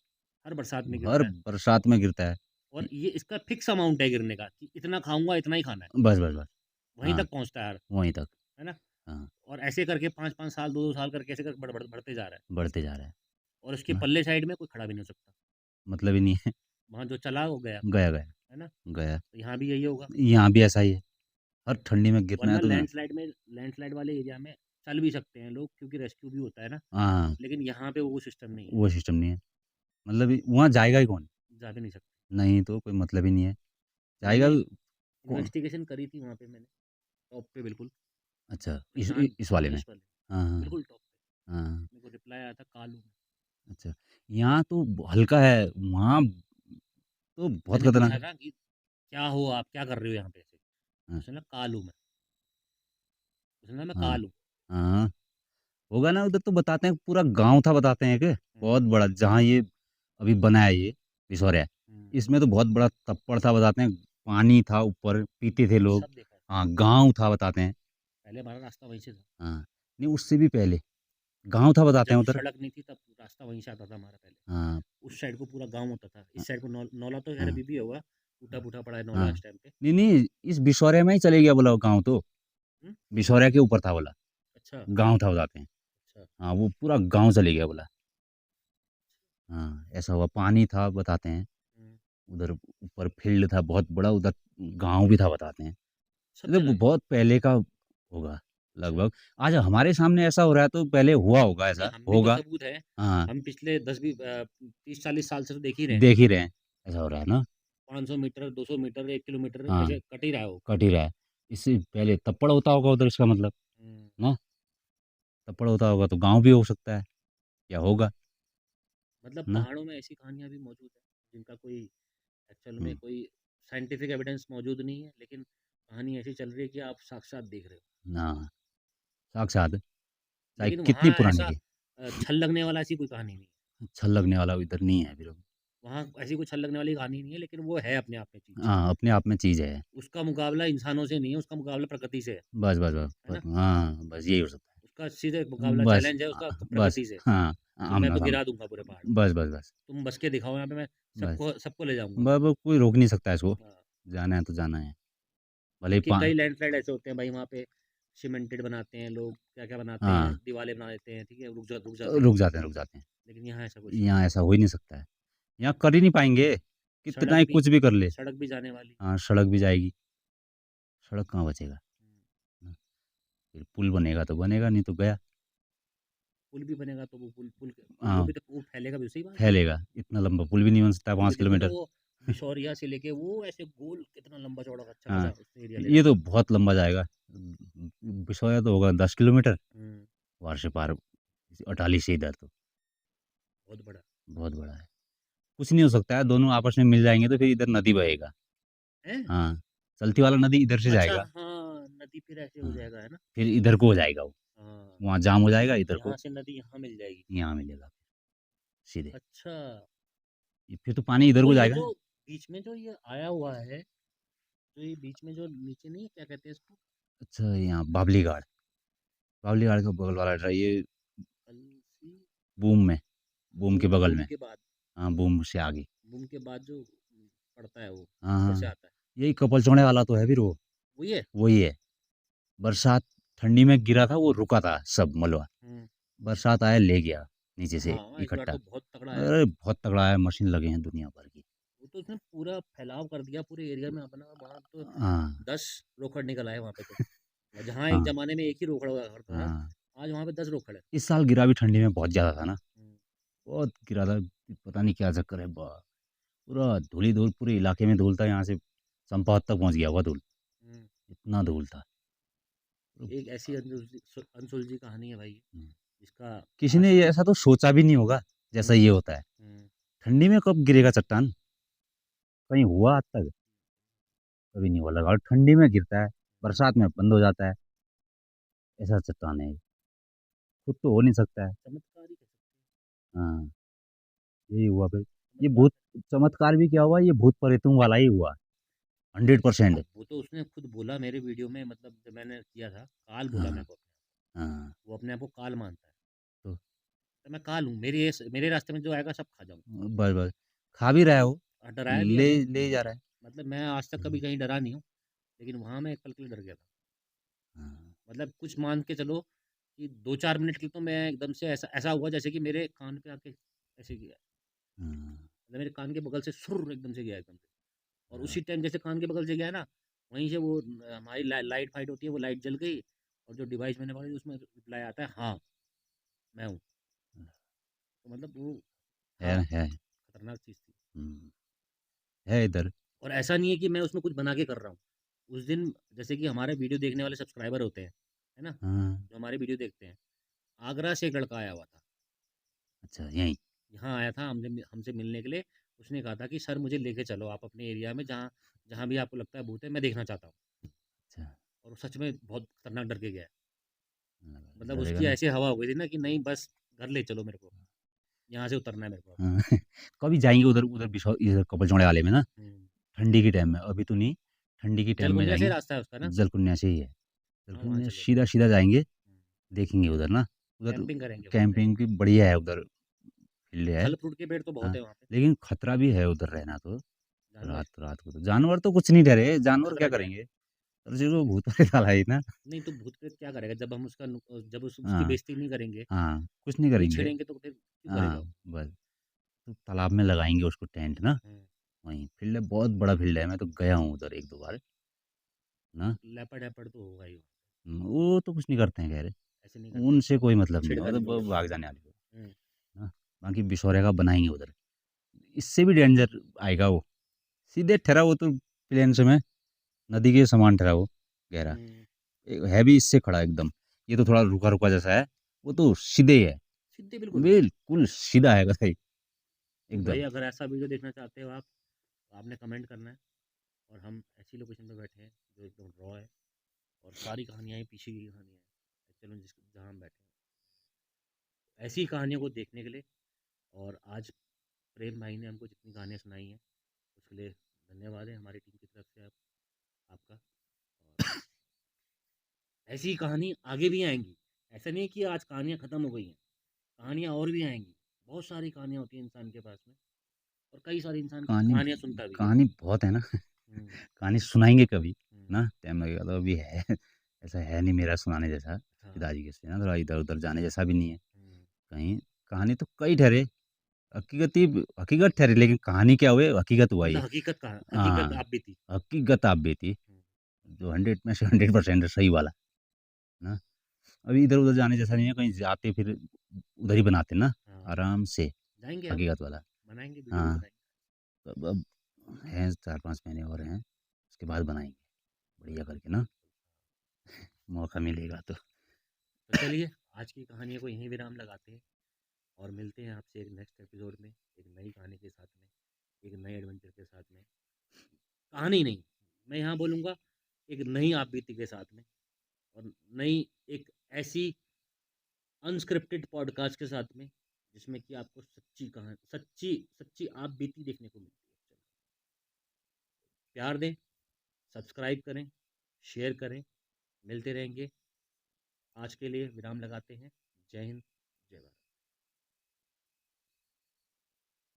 हर बरसात में हर गिरता है। बरसात में गिरता है और ये इसका फिक्स अमाउंट है गिरने का कि इतना खाऊंगा इतना ही खाना है, बस बस बस वहीं हाँ तक पहुंचता है वहीं तक है ना? हाँ और ऐसे करके 5-5 साल 2-2 साल करके ऐसे करके बढ़ते जा रहा है। बढ़ते जा रहा है और उसके ना पल्ले साइड में कोई खड़ा भी नहीं हो सकता, मतलब ही नहीं है वहाँ जो चला वो गया, गया गया है ना? गया तो यहाँ भी यही होगा। यहाँ भी ऐसा ही है हर ठंडी में गिरना है वरना तो ना लैंडस्लाइड वाले एरिया में चल भी सकते हैं लोग क्योंकि रेस्क्यू भी होता है ना, हाँ लेकिन यहाँ पे वो सिस्टम नहीं है, वो सिस्टम नहीं है मतलब वहाँ जाएगा ही कौन जा भी नहीं सकते। नहीं तो कोई मतलब ही नहीं है जाएगा मैंने भी कौन इन्वेस्टिगेशन करी थी वहाँ पे मैंने, टॉप पे बिल्कुल। अच्छा कोई जान इस वाले में देश वाले, हाँ हाँ बिल्कुल टॉप पे। हाँ मेरे को रिप्लाई आया था कालू में। अच्छा यहाँ तो हल्का है वहाँ तो बहुत मैंने खतरनाक पूछा है ना कि क्या हो आप क्या कर रहे हो यहाँ पे ऐसे? हाँ उसने ना कालू में, उसने ना मैं हाँ कालू। हाँ होगा ना उधर तो बताते हैं पूरा गांव था बताते हैं कि हम्म, बहुत बड़ा जहाँ ये अभी बना है ये विशौरिया हम्म, इसमें तो बहुत बड़ा तप्पड़ था बताते हैं पानी था ऊपर पीते थे मैंने लोग सब देखा है। हाँ गांव था बताते हैं पहले हमारा रास्ता वहीं से था। हाँ नहीं उससे भी पहले गांव था बताते हैं जब उधर सड़क नहीं थी तब रास्ता वहीं से आता था हमारा पहले। हाँ उस साइड को पूरा गाँव होता था, हाँ इस साइड को नौला तो खैर हाँ अभी भी होगा, टूटा-फूटा पड़ा है हाँ नौला इस टाइम पे। नहीं नहीं इस विशौरिया में ही चले गया बोला गांव तो हुँ, विशौरिया के ऊपर था बोला अच्छा, गांव था बताते हैं अच्छा, हाँ वो पूरा गांव चले गया बोला हाँ ऐसा हुआ पानी था बताते हैं हुँ, उधर ऊपर फील्ड था बहुत बड़ा उधर गांव भी था बताते हैं सब मतलब जगह वो है। बहुत पहले का होगा अच्छा, लगभग आज हमारे सामने ऐसा हो रहा है तो पहले हुआ होगा नहीं ऐसा हम भी तो होगा सबूत है, हाँ हम पिछले 30-40 साल से तो देख ही रहे हैं। देख ही रहे हैं ऐसा हो रहा है ना 500 मीटर, 200 मीटर, 1 किलोमीटर हाँ ऐसे कट ही रहा है वो। कट ही रहा है इससे पहले तप्पड़ होता होगा उधर इसका मतलब हुँ, ना तप्पड़ होता होगा तो गांव भी हो सकता है या होगा मतलब ना पहाड़ों में ऐसी कहानियाँ भी मौजूद हैं, जिनका कोई एक्चुअल में हम्म, कोई साइंटिफिक एविडेंस मौजूद नहीं है, लेकिन कहानी ऐसी चल रही है कि आप साक्षात देख रहे हो। ना साक्षात चाहे लेकिन कितनी वहाँ पुरानी ऐसा भी छल लगने वाला ऐसी कोई कहानी नहीं है। छल लगने वाला इधर नहीं है फिर वहाँ ऐसी कोई छल लगने वाली कहानी नहीं है, लेकिन वो है अपने आप में चीज़। हाँ अपने आप में चीज़ है उसका मुकाबला इंसानों से नहीं है, उसका मुकाबला प्रकृति से बस बस बस है ना? हाँ बस यही हो सकता उसका सीधे है मुकाबला बस चैलेंज है उसका बस प्रकृति से हाँ कि मैं आमना तो सामना गिरा दूँगा पूरे पहाड़। बस बस बस तुम बस के दिखाओ यहाँ पे मैं बस सबको सबको ले जाऊँगा। कोई रोक नहीं सकता इसको हाँ, जाना है तो जाना है भले ही क्योंकि कई लैंडस्लाइड ऐसे होते हैं भाई वहाँ पे सीमेंटेड बनाते हैं लोग, क्या-क्या बनाते हैं, हाँ दीवारें बना देते हैं, ठीक है? रुक जाते हैं। रुक जाते हैं लेकिन यहाँ ऐसा कुछ नहीं है। यहाँ ऐसा हो ही नहीं सकता है यहाँ कर ही नहीं पाएंगे कितना सड़क ही भी कुछ भी कर ले सड़क भी जाने वाली। हाँ सड़क भी जाएगी सड़क कहाँ बचेगा हुँ, हाँ, फिर पुल बनेगा तो बनेगा नहीं तो गया पुल भी बनेगा तो वो पुल हाँ भी तो वो फैलेगा भी उसी बात है। फैलेगा इतना लंबा पुल भी नहीं बन सकता अभी 5 देखो तो किलोमीटर वो बिशौरिया से लेके वो ऐसे गोल कितना लंबा चौड़ा अच्छा खासा हाँ उसने एरिया ले ये रखा तो है। बहुत लंबा जाएगा बिसोया तो होगा 10 किलोमीटर हुँ, वार से पार इस अटाली से इधर तो बहुत बड़ा बहुत बड़ा है। कुछ नहीं हो सकता है, दोनों आपस में मिल जाएँगे तो फिर इधर नदी बहेगा। है। हाँ, चलती वाला नदी इधर से अच्छा, जाएगा। हाँ, नदी फिर ऐसे हो हाँ, जाएगा, है ना? फिर इधर को हो जाएगा वो। हाँ, वहाँ जाम हो जाएगा, इधर यहाँ को से नदी यहाँ मिल जाएगी। यहाँ मिलेगा सीधे। अच्छा, ये फिर तो पानी इधर तो को ये जाएगा जो ना। बीच में जो ये आया हुआ है, तो ये बीच में जो नीचे नहीं है, क्या कहते हैं इसको? अच्छा, यहाँ बावली घाट, बावली घाट के बगल वाला ये अलसी। बूम के बगल बूम में। के बाद, हाँ, बूम से आगे। बूम के बाद जो पड़ता है वो हाँ, ऊपर से हाँ। आता है, यही कपल चौड़े वाला तो है फिर वो। वही है। वही है। बरसात ठंडी में गिरा था, वो रुका था सब मलबा। हम्म। बरसात आया ले गया नीचे से हाँ, इस बार इकट्ठा। तो बहुत तगड़ा आया था। अरे बहुत तगड़ा है, मशीन लगे हैं दुनिया भर की। वो तो उसने पूरा फैलाव कर दिया पूरे एरिया में अपना, वहाँ तो हाँ, 10 रोकड़ निकल आए वहाँ पे तो। और जहाँ एक हाँ, जमाने में एक ही रोकड़ हुआ करता था, हाँ। आज वहाँ पे 10 रोकड़ है। इस साल गिरा भी ठंडी में बहुत ज़्यादा था ना। हम्म। बहुत गिरा था। पता नहीं क्या चक्कर है। पूरा धूल ही धूल, पूरे इलाके में धूल था, यहाँ से चंपावत तक पहुँच गया हुआ धूल। हम्म। इतना धूल था। एक ऐसी अनसुलझी कहानी है भाई, हम्म। जिसका किसी ने आज। ये ऐसा तो सोचा भी नहीं होगा जैसा हम्म। ये होता है। हम्म। ठंडी में कब गिरेगा चट्टान? कहीं हुआ आज तक? कभी नहीं हुआ। लगा और ठंडी में गिरता है, बरसात में बंद हो जाता है। ऐसा चट्टान है ये। खुद तो हो नहीं सकता है। चमत्कार ही कह सकते हाँ, यही हुआ फिर। हैं, ये चमत्कार। भूत चमत्कार भी क्या हुआ, ये भूत प्रेतों वाला ही हुआ। 100%। वो तो उसने खुद बोला मेरे वीडियो में, मतलब जब मैंने किया था, काल बोला हाँ, मेरे को अपने आप हाँ। को। वो अपने आप को काल मानता है। तो तो मैं काल हूँ, मेरे रास्ते में जो आएगा सब खा जाऊँ। बस, बस। खा भी रहा है वो। और डराया भी है ले हमें। ले जा रहा है। मतलब मैं आज तक कभी हुँ, कहीं डरा नहीं हूँ, लेकिन वहाँ मैं एक पल के लिए डर गया था। हाँ, मतलब कुछ मान के चलो कि 2-4 मिनट के लिए तो मैं एकदम से ऐसा ऐसा हुआ जैसे कि मेरे कान पे आके ऐसे गया। हाँ, मतलब मेरे कान के बगल से सुर एकदम से गया एकदम से। और हाँ, उसी टाइम जैसे कान के बगल से गया ना, वहीं से वो हमारी लाइट फाइट होती है, वो लाइट जल गई। और जो डिवाइस मैंने पकड़ी उसमें रिप्लाई आता है, हाँ मैं हूँ। तो मतलब वो था, है। खतरनाक चीज़ थी। हुँ, है इधर। और ऐसा नहीं है कि मैं उसमें कुछ बना के कर रहा हूँ। उस दिन जैसे कि हमारे वीडियो देखने वाले सब्सक्राइबर होते हैं, है ना? हाँ, जो हमारे वीडियो देखते हैं, आगरा से एक लड़का आया हुआ था। अच्छा यहीं। यहाँ आया था हमसे मिलने के लिए। उसने कहा था कि सर मुझे लेके चलो आप अपने एरिया में, जहाँ जहाँ भी आपको लगता है भूत है, मैं देखना चाहता हूँ। अच्छा, और वो सच में बहुत खतरनाक डर के गया है। हाँ, मतलब डरेगा उसकी ना। ऐसी हवा हो गई थी ना कि नहीं बस घर ले चलो मेरे को, यहाँ से उतरना है मेरे को अब। हाँ, कभी जाएँगे उधर उधर इधर कपल चौड़े वाले में ना, हुँ। ठंडी के टाइम में, अभी तो नहीं, ठंडी के टाइम में जलकुंडिया से जाएँगे। रास्ता है उसका ना? जलकुंडिया से ही है। हाँ, वहाँ जलकुंडिया चलेंगे। सीधा-सीधा जाएँगे, हुँ। देखेंगे उधर ना, उधर तो कैंपिंग करेंगे वहाँ पे। कैंपिंग की बढ़िया है उधर, फील्ड है। फल फ्रूट के पेड़ तो बहुत हाँ, है वहाँ पे। लेकिन खतरा भी है उधर रहना तो, जानवर? रात को तो। जानवर तो कुछ नहीं डरे, जानवर क्या खतरा क्या है? करेंगे? पर जो भूत प्रेत वाला है ना। नहीं तो भूत प्रेत क्या करेगा जब हम जब उसकी हाँ, बेइज्जती नहीं करेंगे, हाँ, कुछ नहीं नहीं करेंगे। छेड़ेंगे तो फिर क्यों करेगा हाँ, वो? बस। तो तालाब में लगाएँगे उसको टेंट ना, हुँ। वहीं फील्ड है, बहुत बड़ा फील्ड है, मैं तो गया हूँ उधर 1-2 बार ना। लेपर्ड-वेपर्ड तो होगा ही वहाँ पे, वो तो कुछ नहीं करते हैं खैर, ऐसे नहीं करते। उनसे कोई मतलब नहीं है, छेड़खानी नहीं वो तो करते। भाग जाने वाली है हुँ। ना। बाकी बिशौर्या का बनाएँगे उधर, इससे भी डेंजर आएगा वो, सीधे ठहरा वो तो प्लेन से में, नदी के समान ठहरा वो, गहरा। हुँ। है भी इससे खड़ा एकदम, ये तो थोड़ा रुका-रुका जैसा है, वो तो सीधे है, सीधे बिल्कुल। बिल्कुल सीधा है भाई, तो भाई एकदम। अगर ऐसा वीडियो देखना चाहते हो आप, तो आपने कमेंट करना है। और हम ऐसी लोकेशन पे बैठे हैं जो एकदम रॉ है, और सारी कहानियाँ ही पीछे की कहानियाँ हैं एक्चुअल में, जहाँ हम बैठे हैं ऐसी कहानियों को देखने के लिए। और आज प्रेम भाई ने हमको जितनी कहानियाँ सुनाई हैं, उसके लिए धन्यवाद है हमारी टीम की तरफ से आपका। और ऐसी कहानी आगे भी आएंगी। ऐसा नहीं है कि आज कहानियाँ ख़त्म हो गई हैं, कहानियाँ और भी आएंगी। बहुत सारी कहानियाँ होती हैं इंसान के पास में, और कई सारे इंसान कहानी कहानियाँ सुनता भी है। कहानी बहुत है ना। हम्म। कहानी सुनाएँगे कभी, हम्म। ना टाइम लगेगा तो अभी है। ऐसा है नहीं मेरा सुनाने जैसा, हाँ। पिताजी के से ना थोड़ा इधर-उधर जाने जैसा भी नहीं है। हम्म। कहीं कहानी तो कई ठहरे, हकीकत ठहरी, लेकिन कहानी क्या हुए, हकीकत हुआ मतलब ये। हकीकत हाँ, आप भी थी। हकीकत आप बीती, हम्म। जो 100 में से 100% सही वाला, ना। अभी इधर-उधर जाने जैसा नहीं है, कहीं जाते फिर उधर ही बनाते ना, हाँ, आराम से, जाएंगे अब, हकीकत वाला। बनाएंगे वीडियो भी हाँ, बनाएंगे। अब हैं 4-5 महीने और हैं, उसके बाद बनाएँगे, बढ़िया बिल्कुल करके ना, बिल्कुल। मौका मिलेगा तो। तो चलिए, आज की कहानी को यहीं विराम लगाते हैं और मिलते हैं आपसे एक नेक्स्ट एपिसोड में, एक नई कहानी के साथ में, एक नए एडवेंचर के साथ में। कहानी नहीं, मैं यहाँ बोलूँगा एक नई आप बीती के साथ में, और नई एक ऐसी अनस्क्रिप्टेड पॉडकास्ट के साथ में जिसमें कि आपको सच्ची कहानी, सच्ची सच्ची आप बीती देखने को मिलती है। चलो, प्यार दें, सब्सक्राइब करें, शेयर करें, मिलते रहेंगे। आज के लिए विराम लगाते हैं। जय हिंद।